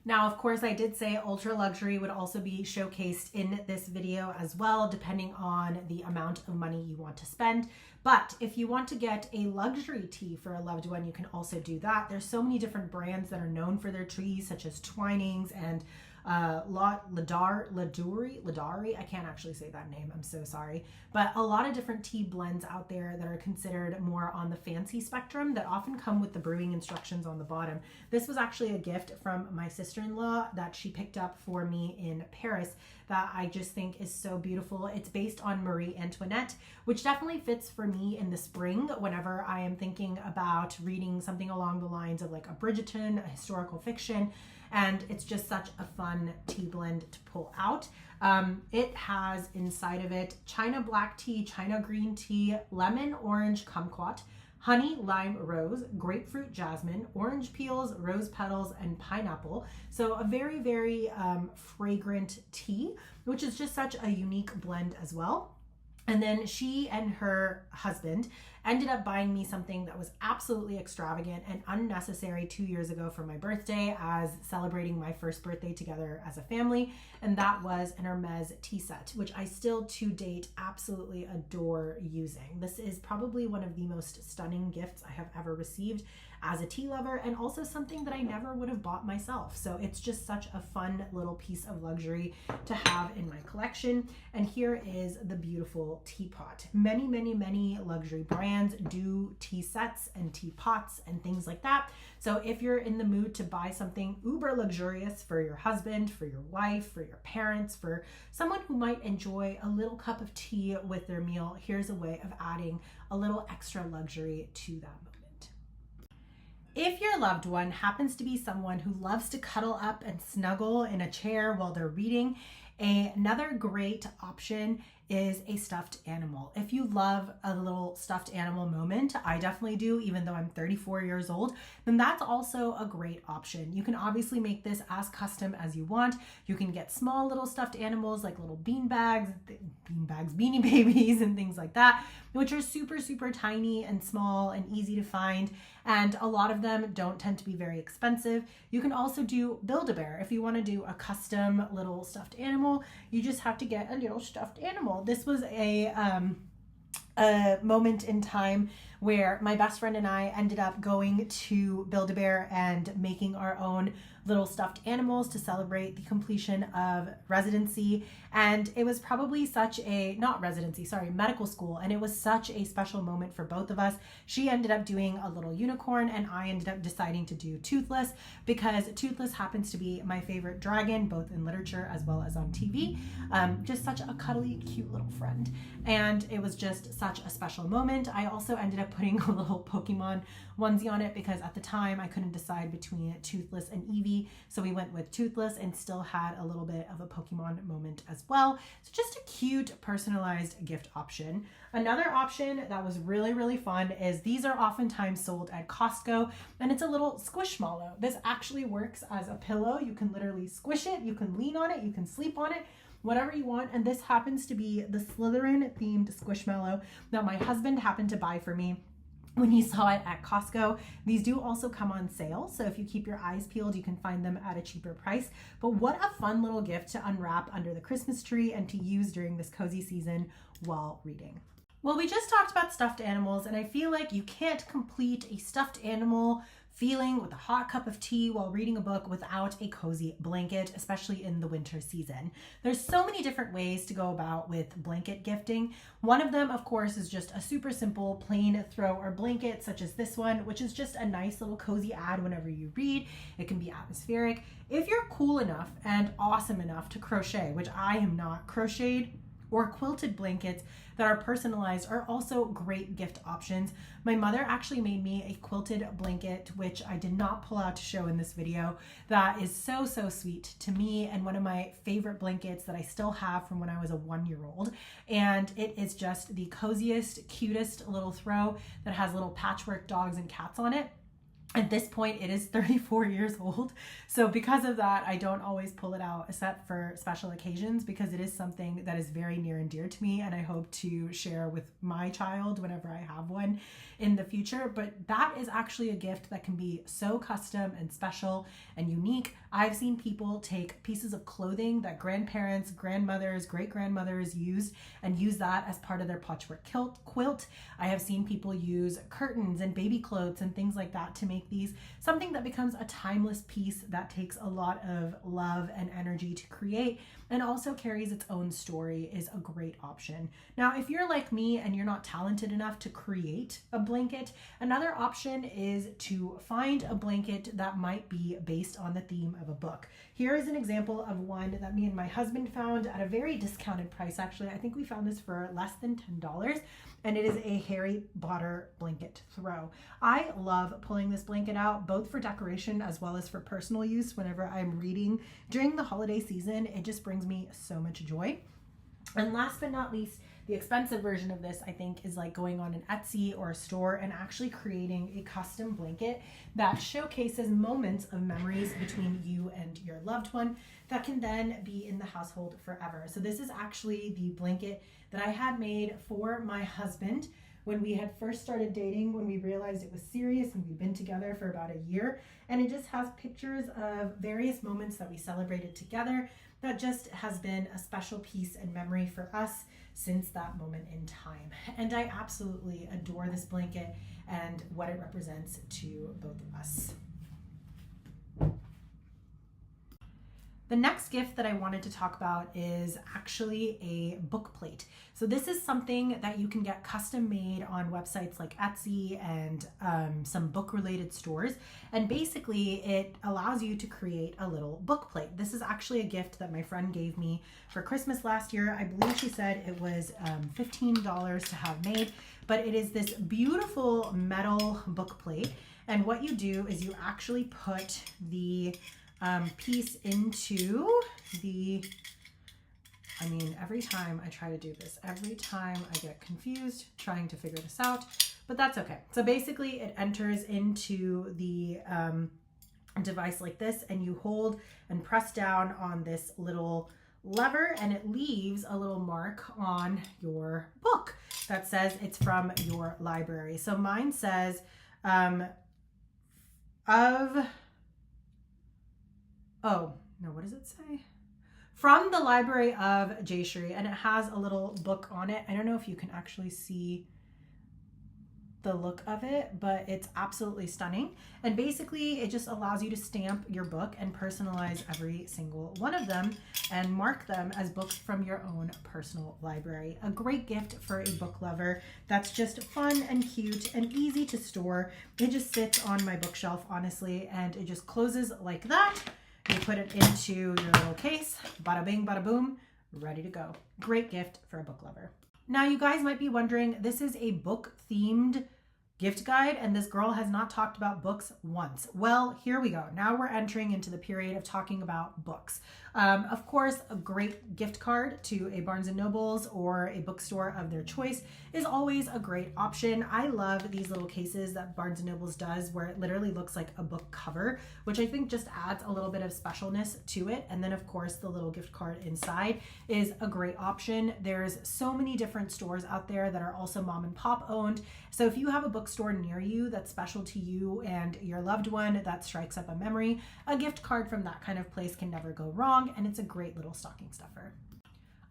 Now, of course, I did say ultra luxury would also be showcased in this video as well, depending on the amount of money you want to spend. But if you want to get a luxury tea for a loved one, you can also do that. There's so many different brands that are known for their teas, such as Twinings and Ladari. I can't actually say that name. I'm so sorry. But a lot of different tea blends out there that are considered more on the fancy spectrum that often come with the brewing instructions on the bottom. This was actually a gift from my sister-in-law that she picked up for me in Paris that I just think is so beautiful. It's based on Marie Antoinette, which definitely fits for me in the spring whenever I am thinking about reading something along the lines of like a Bridgerton, a historical fiction. And it's just such a fun tea blend to pull out. It has inside of it China black tea, China green tea, lemon orange kumquat, honey lime rose, grapefruit jasmine, orange peels, rose petals, and pineapple. So a very, very fragrant tea, which is just such a unique blend as well. And then she and her husband ended up buying me something that was absolutely extravagant and unnecessary 2 years ago for my birthday, as celebrating my first birthday together as a family. And that was an Hermes tea set, which I still to date absolutely adore using. This is probably one of the most stunning gifts I have ever received as a tea lover, and also something that I never would have bought myself. So it's just such a fun little piece of luxury to have in my collection. And here is the beautiful teapot. Many, many, many luxury brands do tea sets and teapots and things like that. So if you're in the mood to buy something uber luxurious for your husband, for your wife, for your parents, for someone who might enjoy a little cup of tea with their meal, here's a way of adding a little extra luxury to that moment. If your loved one happens to be someone who loves to cuddle up and snuggle in a chair while they're reading, another great option is a stuffed animal. If you love a little stuffed animal moment, I definitely do, even though I'm 34 years old, then that's also a great option. You can obviously make this as custom as you want. You can get small little stuffed animals like little beanie babies and things like that, which are super, super tiny and small and easy to find. And a lot of them don't tend to be very expensive. You can also do Build-A-Bear. If you want to do a custom little stuffed animal, you just have to get a little stuffed animal. This was a moment in time where my best friend and I ended up going to Build-A-Bear and making our own little stuffed animals to celebrate the completion of residency. And it was probably medical school. And it was such a special moment for both of us. She ended up doing a little unicorn, and I ended up deciding to do Toothless, because Toothless happens to be my favorite dragon, both in literature as well as on TV. Just such a cuddly, cute little friend. And it was just such a special moment. I also ended up up putting a little Pokemon onesie on it because at the time I couldn't decide between Toothless and Eevee. So we went with Toothless and still had a little bit of a Pokemon moment as well. So just a cute personalized gift option. Another option that was really, really fun is these are oftentimes sold at Costco, and it's a little Squishmallow. This actually works as a pillow. You can literally squish it, you can lean on it, you can sleep on it, whatever you want. And this happens to be the Slytherin themed Squishmallow that my husband happened to buy for me when he saw it at Costco. These do also come on sale, so if you keep your eyes peeled, you can find them at a cheaper price. But what a fun little gift to unwrap under the Christmas tree and to use during this cozy season while reading. Well, we just talked about stuffed animals, and I feel like you can't complete a stuffed animal feeling with a hot cup of tea while reading a book without a cozy blanket, especially in the winter season. There's so many different ways to go about with blanket gifting. One of them, of course, is just a super simple plain throw or blanket, such as this one, which is just a nice little cozy ad whenever you read. It can be atmospheric. If you're cool enough and awesome enough to crochet, which I am not, crocheted or quilted blankets that are personalized are also great gift options. My mother actually made me a quilted blanket, which I did not pull out to show in this video, that is so, so sweet to me and one of my favorite blankets that I still have from when I was a 1-year-old. And it is just the coziest, cutest little throw that has little patchwork dogs and cats on it. At this point, it is 34 years old. So because of that, I don't always pull it out except for special occasions because it is something that is very near and dear to me and I hope to share with my child whenever I have one in the future. But that is actually a gift that can be so custom and special and unique. I've seen people take pieces of clothing that grandparents, grandmothers, great-grandmothers used and use that as part of their patchwork quilt. I have seen people use curtains and baby clothes and things like that to make these something that becomes a timeless piece that takes a lot of love and energy to create and also carries its own story is a great option. Now, if you're like me and you're not talented enough to create a blanket, another option is to find a blanket that might be based on the theme of a book. Here is an example of one that me and my husband found at a very discounted price. Actually, I think we found this for less than $10. And it is a Harry Potter blanket throw. I love pulling this blanket out both for decoration as well as for personal use whenever I'm reading during the holiday season. It just brings me so much joy. And last but not least, the expensive version of this, I think, is like going on an Etsy or a store and actually creating a custom blanket that showcases moments of memories between you and your loved one that can then be in the household forever. So this is actually the blanket that I had made for my husband when we had first started dating, when we realized it was serious and we've been together for about a year. And it just has pictures of various moments that we celebrated together that just has been a special piece and memory for us since that moment in time. And I absolutely adore this blanket and what it represents to both of us. The next gift that I wanted to talk about is actually a book plate. So this is something that you can get custom made on websites like Etsy and some book related stores. And basically it allows you to create a little book plate. This is actually a gift that my friend gave me for Christmas last year. I believe she said it was $15 to have made, but it is this beautiful metal book plate. And what you do is you actually put the piece into the, every time I try to do this, every time I get confused trying to figure this out, but that's okay. So basically it enters into the device like this, and you hold and press down on this little lever and it leaves a little mark on your book that says it's from your library. So mine says what does it say? From the Library of Jayashree, and it has a little book on it. I don't know if you can actually see the look of it, but it's absolutely stunning. And basically it just allows you to stamp your book and personalize every single one of them and mark them as books from your own personal library. A great gift for a book lover that's just fun and cute and easy to store. It just sits on my bookshelf, honestly, and it just closes like that. You put it into your little case, bada bing, bada boom, ready to go. Great gift for a book lover. Now you guys might be wondering, this is a book themed gift guide, and this girl has not talked about books once. Well, here we go. Now we're entering into the period of talking about books. Of course, a great gift card to a Barnes & Noble's or a bookstore of their choice is always a great option. I love these little cases that Barnes & Noble's does where it literally looks like a book cover, which I think just adds a little bit of specialness to it. And then of course the little gift card inside is a great option. There's so many different stores out there that are also mom and pop owned. So if you have a bookstore near you that's special to you and your loved one that strikes up a memory, a gift card from that kind of place can never go wrong, and it's a great little stocking stuffer.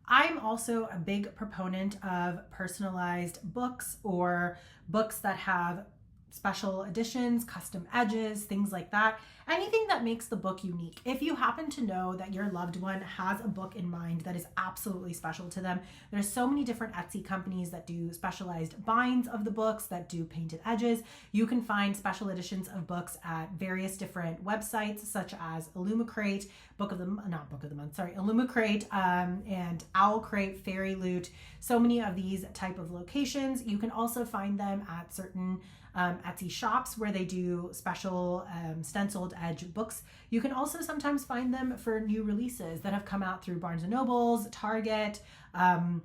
I'm also a big proponent of personalized books or books that have special editions, custom edges, things like that. Anything that makes the book unique. If you happen to know that your loved one has a book in mind that is absolutely special to them, there's so many different Etsy companies that do specialized binds of the books, that do painted edges. You can find special editions of books at various different websites such as Illumicrate, Illumicrate, and Owlcrate, Fairy Loot, so many of these type of locations. You can also find them at certain Etsy shops where they do special stenciled edge books. You can also sometimes find them for new releases that have come out through Barnes & Noble's, Target, Costco,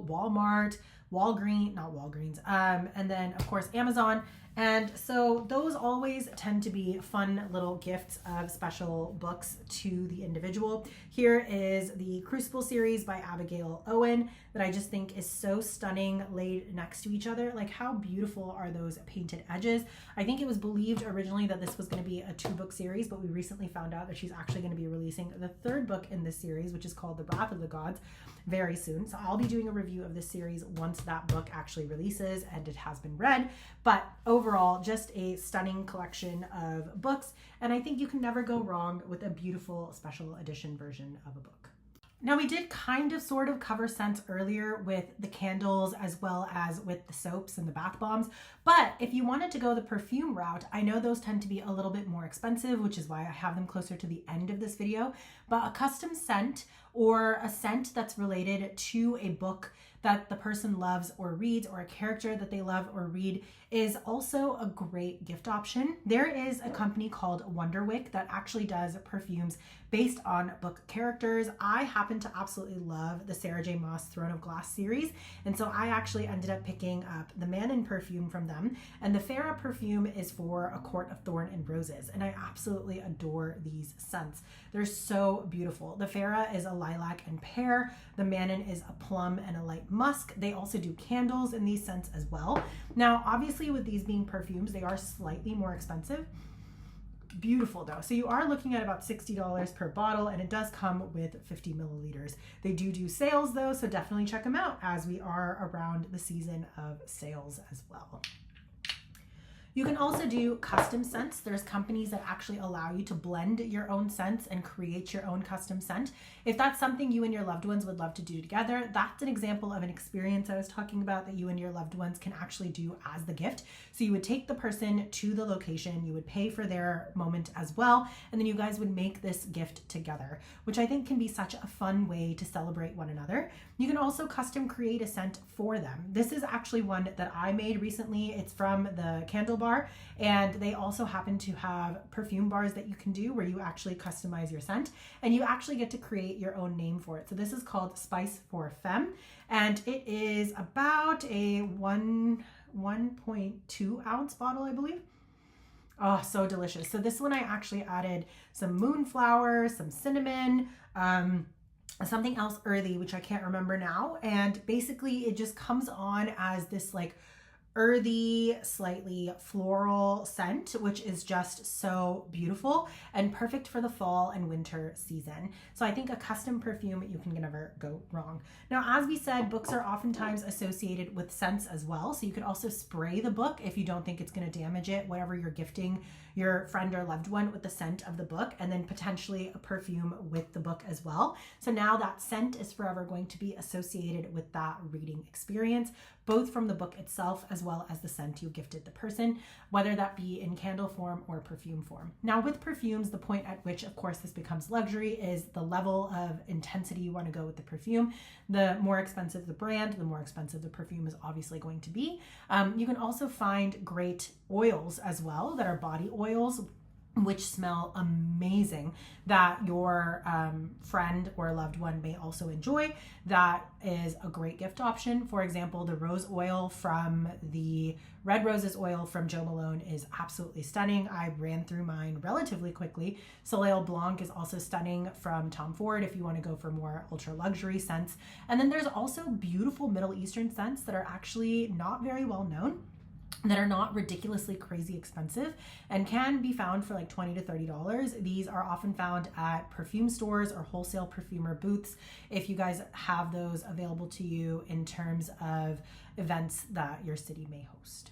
Walmart, Walgreens, and then of course Amazon. And so those always tend to be fun little gifts of special books to the individual. Here is the Crucible series by Abigail Owen that I just think is so stunning laid next to each other. Like, how beautiful are those painted edges? I think it was believed originally that this was going to be a 2-book series, but we recently found out that she's actually going to be releasing the 3rd book in this series, which is called The Wrath of the Gods, very soon. So I'll be doing a review of this series once that book actually releases and it has been read. But overall, just a stunning collection of books. And I think you can never go wrong with a beautiful special edition version of a book. Now, we did kind of sort of cover scents earlier with the candles as well as with the soaps and the bath bombs. But if you wanted to go the perfume route, I know those tend to be a little bit more expensive, which is why I have them closer to the end of this video. But a custom scent or a scent that's related to a book that the person loves or reads, or a character that they love or read, is also a great gift option. There is a company called Wonderwick that actually does perfumes based on book characters. I happen to absolutely love the Sarah J. Maas Throne of Glass series, and so I actually ended up picking up the Manon perfume from them, and the Farah perfume is for A Court of Thorn and Roses, and I absolutely adore these scents. They're so beautiful. The Farah is a lilac and pear, the Manon is a plum and a light musk. They also do candles in these scents as well. Now, obviously with these being perfumes, they are slightly more expensive. Beautiful though. So you are looking at about $60 per bottle, and it does come with 50 milliliters. They do sales though, so definitely check them out as we are around the season of sales as well. You can also do custom scents. There's companies that actually allow you to blend your own scents and create your own custom scent. If that's something you and your loved ones would love to do together, that's an example of an experience I was talking about that you and your loved ones can actually do as the gift. So you would take the person to the location, you would pay for their moment as well, and then you guys would make this gift together, which I think can be such a fun way to celebrate one another. You can also custom create a scent for them. This is actually one that I made recently. It's from the Candle Bar, and they also happen to have perfume bars that you can do where you actually customize your scent, and you actually get to create your own name for it. So this is called Spice for Femme, and it is about a 1.2 ounce bottle, I believe. Oh, so delicious. So this one I actually added some moonflower, some cinnamon, something else earthy, which I can't remember now. And basically it just comes on as this like earthy, slightly floral scent, which is just so beautiful and perfect for the fall and winter season. So I think a custom perfume, you can never go wrong. Now, as we said, books are oftentimes associated with scents as well. So you could also spray the book if you don't think it's going to damage it, whatever you're gifting your friend or loved one, with the scent of the book, and then potentially a perfume with the book as well. So now that scent is forever going to be associated with that reading experience. both from the book itself as well as the scent you gifted the person, whether that be in candle form or perfume form. Now with perfumes, the point at which, of course, this becomes luxury is the level of intensity you want to go with the perfume. The more expensive the brand, the more expensive the perfume is obviously going to be. You can also find great oils as well that are body oils, which smell amazing, that your friend or loved one may also enjoy. That is a great gift option. For example, the rose oil from the Red Roses oil from Jo Malone is absolutely stunning. I ran through mine relatively quickly. Soleil Blanc is also stunning from Tom Ford if you want to go for more ultra luxury scents. And then there's also beautiful Middle Eastern scents that are actually not very well known, that are not ridiculously crazy expensive and can be found for like $20 to $30. These are often found at perfume stores or wholesale perfumer booths if you guys have those available to you in terms of events that your city may host.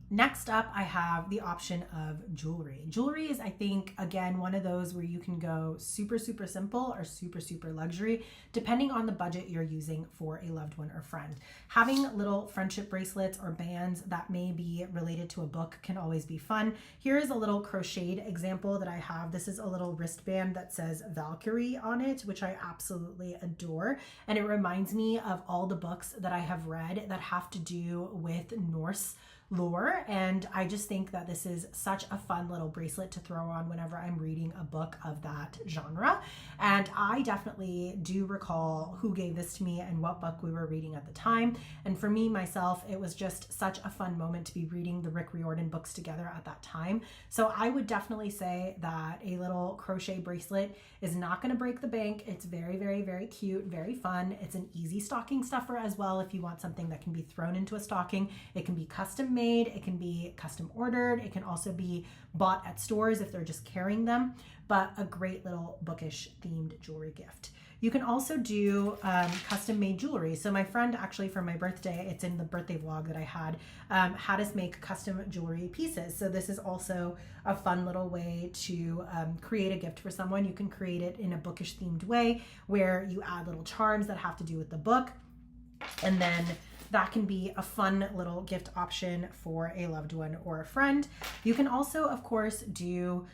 Next up, I have the option of jewelry. Jewelry is, I think, again, one of those where you can go super, super simple or super, super luxury, depending on the budget you're using for a loved one or friend. Having little friendship bracelets or bands that may be related to a book can always be fun. Here is a little crocheted example that I have. This is a little wristband that says Valkyrie on it, which I absolutely adore. And it reminds me of all the books that I have read that have to do with Norse lore, and I just think that this is such a fun little bracelet to throw on whenever I'm reading a book of that genre. And I definitely do recall who gave this to me and what book we were reading at the time. And for me, myself, it was just such a fun moment to be reading the Rick Riordan books together at that time. So I would definitely say that a little crochet bracelet is not going to break the bank. It's very, very, very cute, very fun. It's an easy stocking stuffer as well if you want something that can be thrown into a stocking. It can be custom made, it can be custom ordered, it can also be bought at stores if they're just carrying them, but a great little bookish themed jewelry gift. You can also do custom made jewelry. So my friend actually for my birthday, it's in the birthday vlog that I had us make custom jewelry pieces. So this is also a fun little way to create a gift for someone. You can create it in a bookish themed way where you add little charms that have to do with the book, and then that can be a fun little gift option for a loved one or a friend. You can also, of course, do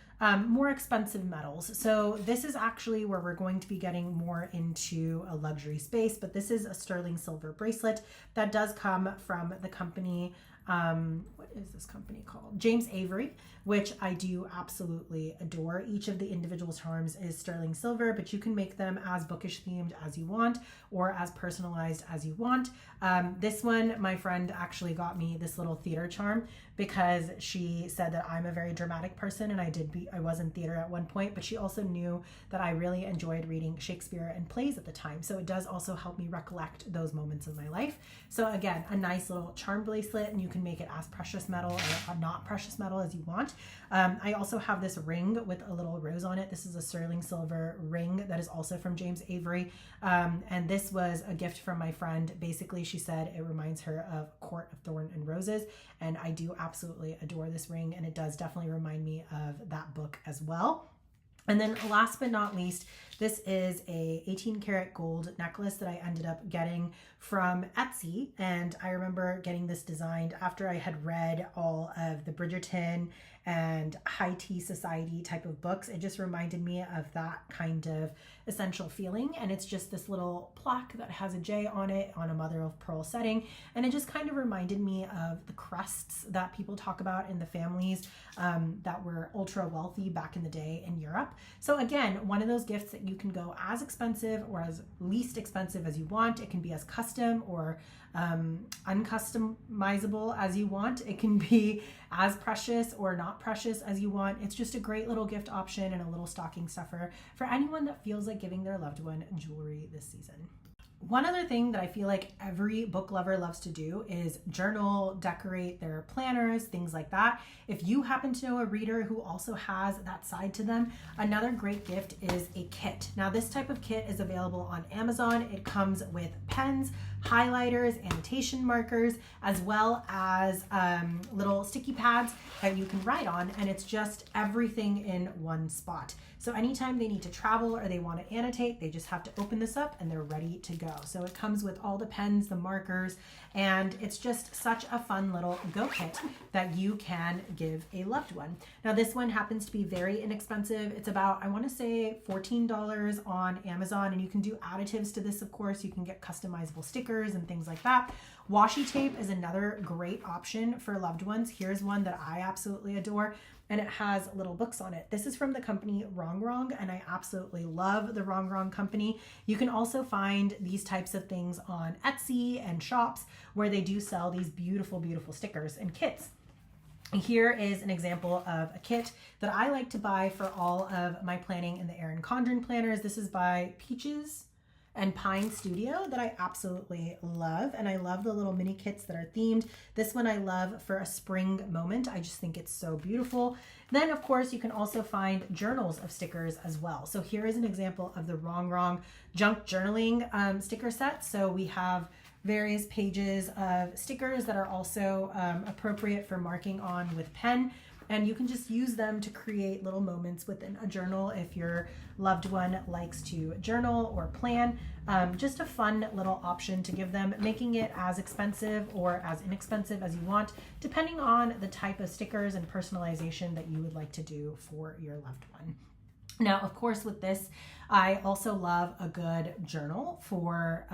more expensive metals. So this is actually where we're going to be getting more into a luxury space, but this is a sterling silver bracelet that does come from the company, what is this company called? James Avery, which I do absolutely adore. Each of the individual charms is sterling silver, but you can make them as bookish themed as you want or as personalized as you want. This one, my friend actually got me this little theater charm because she said that I'm a very dramatic person, and I was in theater at one point, but she also knew that I really enjoyed reading Shakespeare and plays at the time. So it does also help me recollect those moments of my life. So again, a nice little charm bracelet, and you can make it as precious metal or not precious metal as you want. I also have this ring with a little rose on it. This is a sterling silver ring that is also from James Avery. And this was a gift from my friend. Basically, she said it reminds her of Court of Thorn and Roses. And I do absolutely adore this ring. And it does definitely remind me of that book as well. And then last but not least, this is a 18 karat gold necklace that I ended up getting from Etsy. And I remember getting this designed after I had read all of the Bridgerton and high tea society type of books. It just reminded me of that kind of essential feeling. And it's just this little plaque that has a J on it on a mother of pearl setting. And it just kind of reminded me of the crests that people talk about in the families that were ultra wealthy back in the day in Europe. So again, one of those gifts that you can go as expensive or as least expensive as you want. It can be as custom or uncustomizable as you want. It can be as precious or not precious as you want. It's just a great little gift option and a little stocking stuffer for anyone that feels like giving their loved one jewelry this season. One other thing that I feel like every book lover loves to do is journal, decorate their planners, things like that. If you happen to know a reader who also has that side to them, another great gift is a kit. Now, this type of kit is available on Amazon. It comes with pens, highlighters, annotation markers, as well as little sticky pads that you can write on, and it's just everything in one spot. So anytime they need to travel or they want to annotate, they just have to open this up and they're ready to go. So it comes with all the pens, the markers, and it's just such a fun little go kit that you can give a loved one. Now this one happens to be very inexpensive. It's about, I want to say $14 on Amazon, and you can do additives to this, of course. You can get customizable stickers and things like that. Washi tape is another great option for loved ones. Here's one that I absolutely adore, and it has little books on it. This is from the company Wrong Wrong, and I absolutely love the Wrong Wrong company. You can also find these types of things on Etsy and shops where they do sell these beautiful, beautiful stickers and kits. Here is an example of a kit that I like to buy for all of my planning in the Erin Condren planners. This is by Peaches and Pine Studio that I absolutely love, and I love the little mini kits that are themed. This one I love for a spring moment. I just think it's so beautiful. Then of course you can also find journals of stickers as well. So here is an example of the Wrong Wrong junk journaling sticker set. So we have various pages of stickers that are also appropriate for marking on with pen. And you can just use them to create little moments within a journal if your loved one likes to journal or plan. Just a fun little option to give them, making it as expensive or as inexpensive as you want, depending on the type of stickers and personalization that you would like to do for your loved one. Now, of course, with this, I also love a good journal for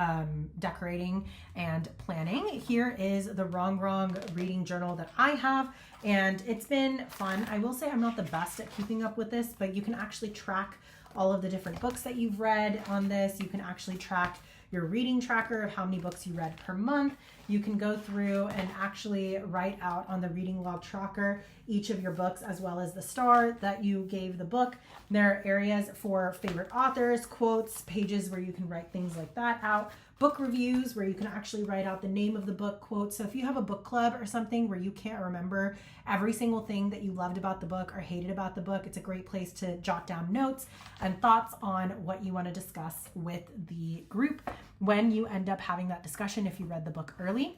decorating and planning. Here is the Wrong Wrong reading journal that I have, and it's been fun. I will say I'm not the best at keeping up with this, but you can actually track all of the different books that you've read on this. You can actually track your reading tracker of how many books you read per month. You can go through and actually write out on the reading log tracker each of your books as well as the star that you gave the book. There are areas for favorite authors, quotes, pages where you can write things like that out, book reviews where you can actually write out the name of the book, quotes. So if you have a book club or something where you can't remember every single thing that you loved about the book or hated about the book, it's a great place to jot down notes and thoughts on what you want to discuss with the group when you end up having that discussion if you read the book early.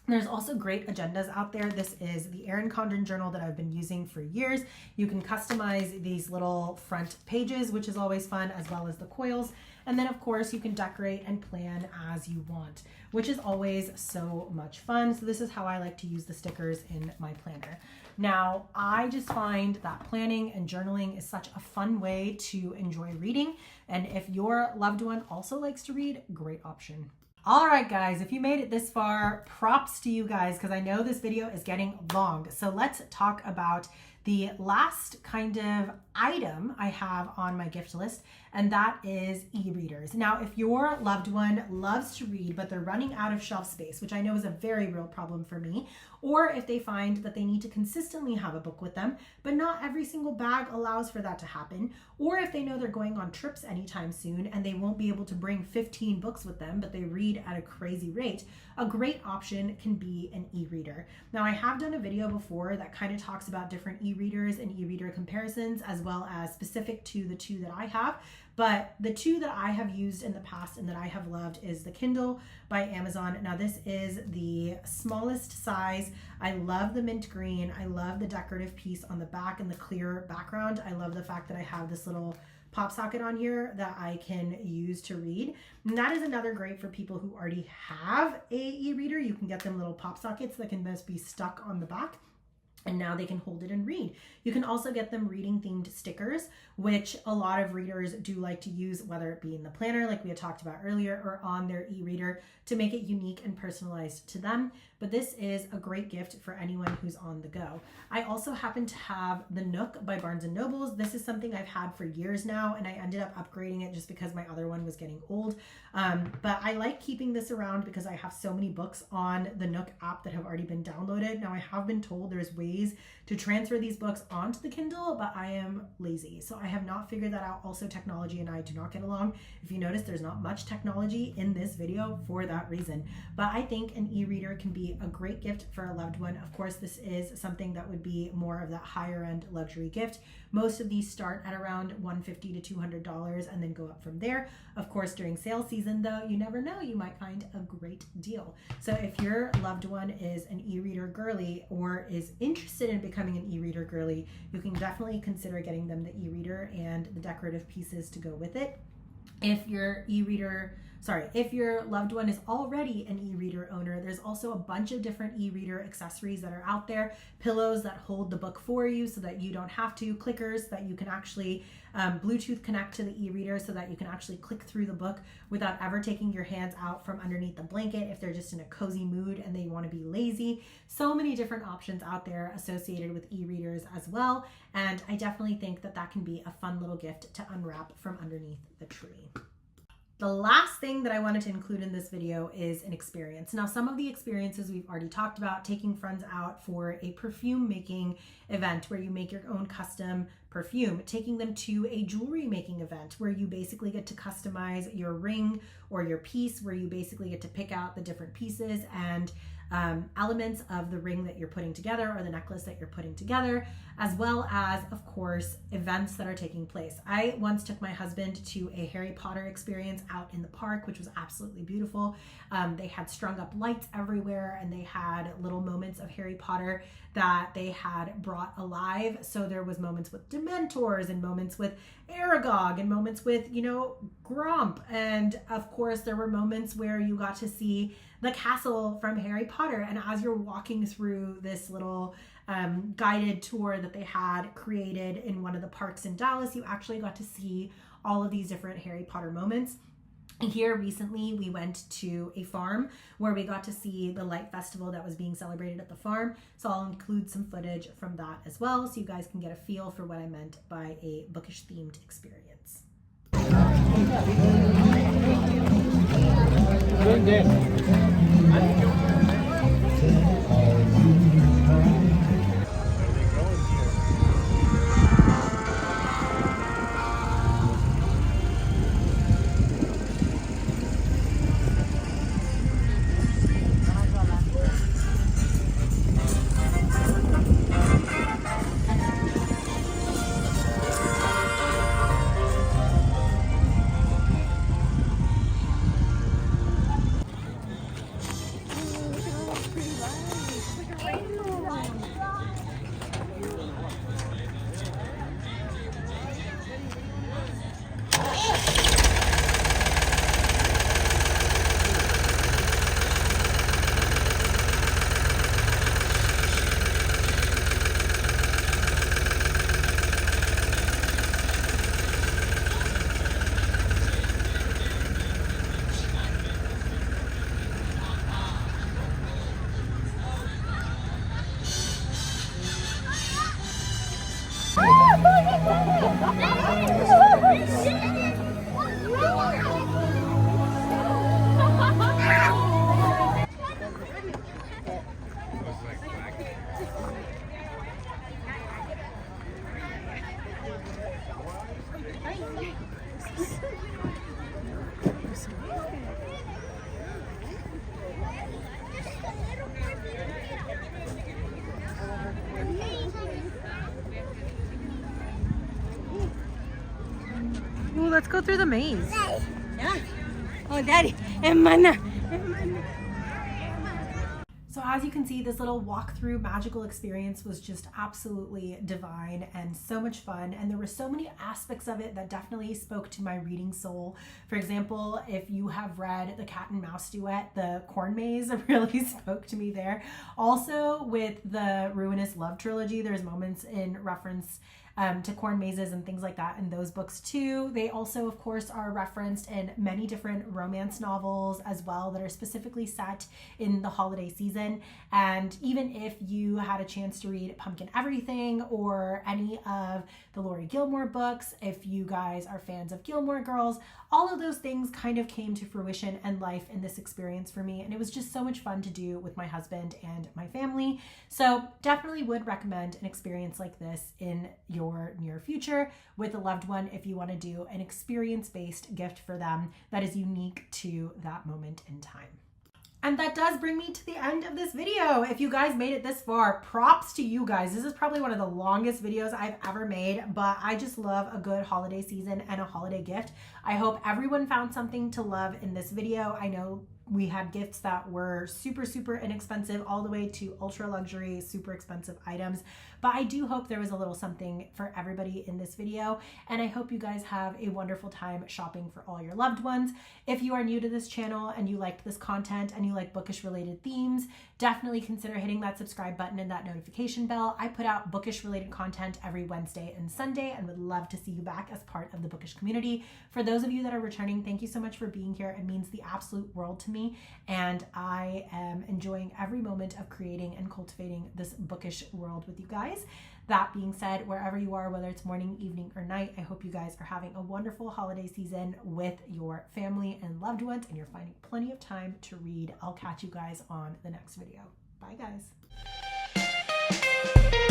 There's also great agendas out there. This is the Erin Condren journal that I've been using for years. You can customize these little front pages, which is always fun, as well as the coils. And then of course you can decorate and plan as you want, which is always so much fun. So this is how I like to use the stickers in my planner. Now, I just find that planning and journaling is such a fun way to enjoy reading. And if your loved one also likes to read, great option. All right, guys, if you made it this far, props to you guys, because I know this video is getting long. So let's talk about the last kind of item I have on my gift list, and that is e-readers. Now, if your loved one loves to read, but they're running out of shelf space, which I know is a very real problem for me, or if they find that they need to consistently have a book with them, but not every single bag allows for that to happen, or if they know they're going on trips anytime soon and they won't be able to bring 15 books with them, but they read at a crazy rate, a great option can be an e-reader. Now, I have done a video before that kind of talks about different e-readers and e-reader comparisons, as well as specific to the two that I have. But the two that I have used in the past and that I have loved is the Kindle by Amazon. Now this is the smallest size. I love the mint green. I love the decorative piece on the back and the clear background. I love the fact that I have this little pop socket on here that I can use to read. And that is another great for people who already have a e-reader. You can get them little pop sockets that can just be stuck on the back, and now they can hold it and read. You can also get them reading themed stickers, which a lot of readers do like to use, whether it be in the planner like we had talked about earlier or on their e-reader, to make it unique and personalized to them. But this is a great gift for anyone who's on the go. I also happen to have the Nook by Barnes & Noble. This is something I've had for years now, and I ended up upgrading it just because my other one was getting old. But I like keeping this around because I have so many books on the Nook app that have already been downloaded. Now, I have been told there's way ways to transfer these books onto the Kindle, but I am lazy. So I have not figured that out. Also, technology and I do not get along. If you notice, there's not much technology in this video for that reason. But I think an e-reader can be a great gift for a loved one. Of course, this is something that would be more of that higher end luxury gift. Most of these start at around $150 to $200 and then go up from there. Of course, during sale season though, you never know, you might find a great deal. So if your loved one is an e-reader girly or is interested in becoming an e-reader girly, you can definitely consider getting them the e-reader and the decorative pieces to go with it. If your loved one is already an e-reader owner, there's also a bunch of different e-reader accessories that are out there. Pillows that hold the book for you so that you don't have to, clickers that you can actually Bluetooth connect to the e-reader so that you can actually click through the book without ever taking your hands out from underneath the blanket if they're just in a cozy mood and they want to be lazy. So many different options out there associated with e-readers as well. And I definitely think that that can be a fun little gift to unwrap from underneath the tree. The last thing that I wanted to include in this video is an experience. Now, some of the experiences we've already talked about, taking friends out for a perfume making event where you make your own custom perfume, taking them to a jewelry making event where you basically get to customize your ring or your piece, where you basically get to pick out the different pieces and elements of the ring that you're putting together or the necklace that you're putting together, as well as, of course, events that are taking place. I once took my husband to a Harry Potter experience out in the park, which was absolutely beautiful. They had strung up lights everywhere and they had little moments of Harry Potter that they had brought alive. So there was moments with Dementors and moments with Aragog and moments with, Grump. And of course, there were moments where you got to see the castle from Harry Potter. And as you're walking through this little guided tour that they had created in one of the parks in Dallas, you actually got to see all of these different Harry Potter moments. Here recently, we went to a farm where we got to see the light festival that was being celebrated at the farm. So I'll include some footage from that as well, so you guys can get a feel for what I meant by a bookish themed experience. Ooh, let's go through the maze. Yeah. Oh, Daddy, hermana. So as you can see, this little walkthrough magical experience was just absolutely divine and so much fun. And there were so many aspects of it that definitely spoke to my reading soul. For example, if you have read The Cat and Mouse Duet, the corn maze really spoke to me there. Also with the Ruinous Love trilogy, there's moments in reference to corn mazes and things like that in those books too. They also, of course, are referenced in many different romance novels as well that are specifically set in the holiday season. And even if you had a chance to read Pumpkin Everything or any of the Lori Gilmore books, if you guys are fans of Gilmore Girls, all of those things kind of came to fruition and life in this experience for me. And it was just so much fun to do with my husband and my family. So definitely would recommend an experience like this in your near future with a loved one if you want to do an experience-based gift for them that is unique to that moment in time. And that does bring me to the end of this video. If you guys made it this far, props to you guys. This is probably one of the longest videos I've ever made, but I just love a good holiday season and a holiday gift. I hope everyone found something to love in this video. I know we had gifts that were super, super inexpensive all the way to ultra luxury, super expensive items. But I do hope there was a little something for everybody in this video. And I hope you guys have a wonderful time shopping for all your loved ones. If you are new to this channel and you liked this content and you like bookish related themes, definitely consider hitting that subscribe button and that notification bell. I put out bookish related content every Wednesday and Sunday and would love to see you back as part of the bookish community. For those of you that are returning, thank you so much for being here. It means the absolute world to me. And I am enjoying every moment of creating and cultivating this bookish world with you guys. That being said, wherever you are, whether it's morning, evening, or night, I hope you guys are having a wonderful holiday season with your family and loved ones, and you're finding plenty of time to read. I'll catch you guys on the next video. Bye, guys.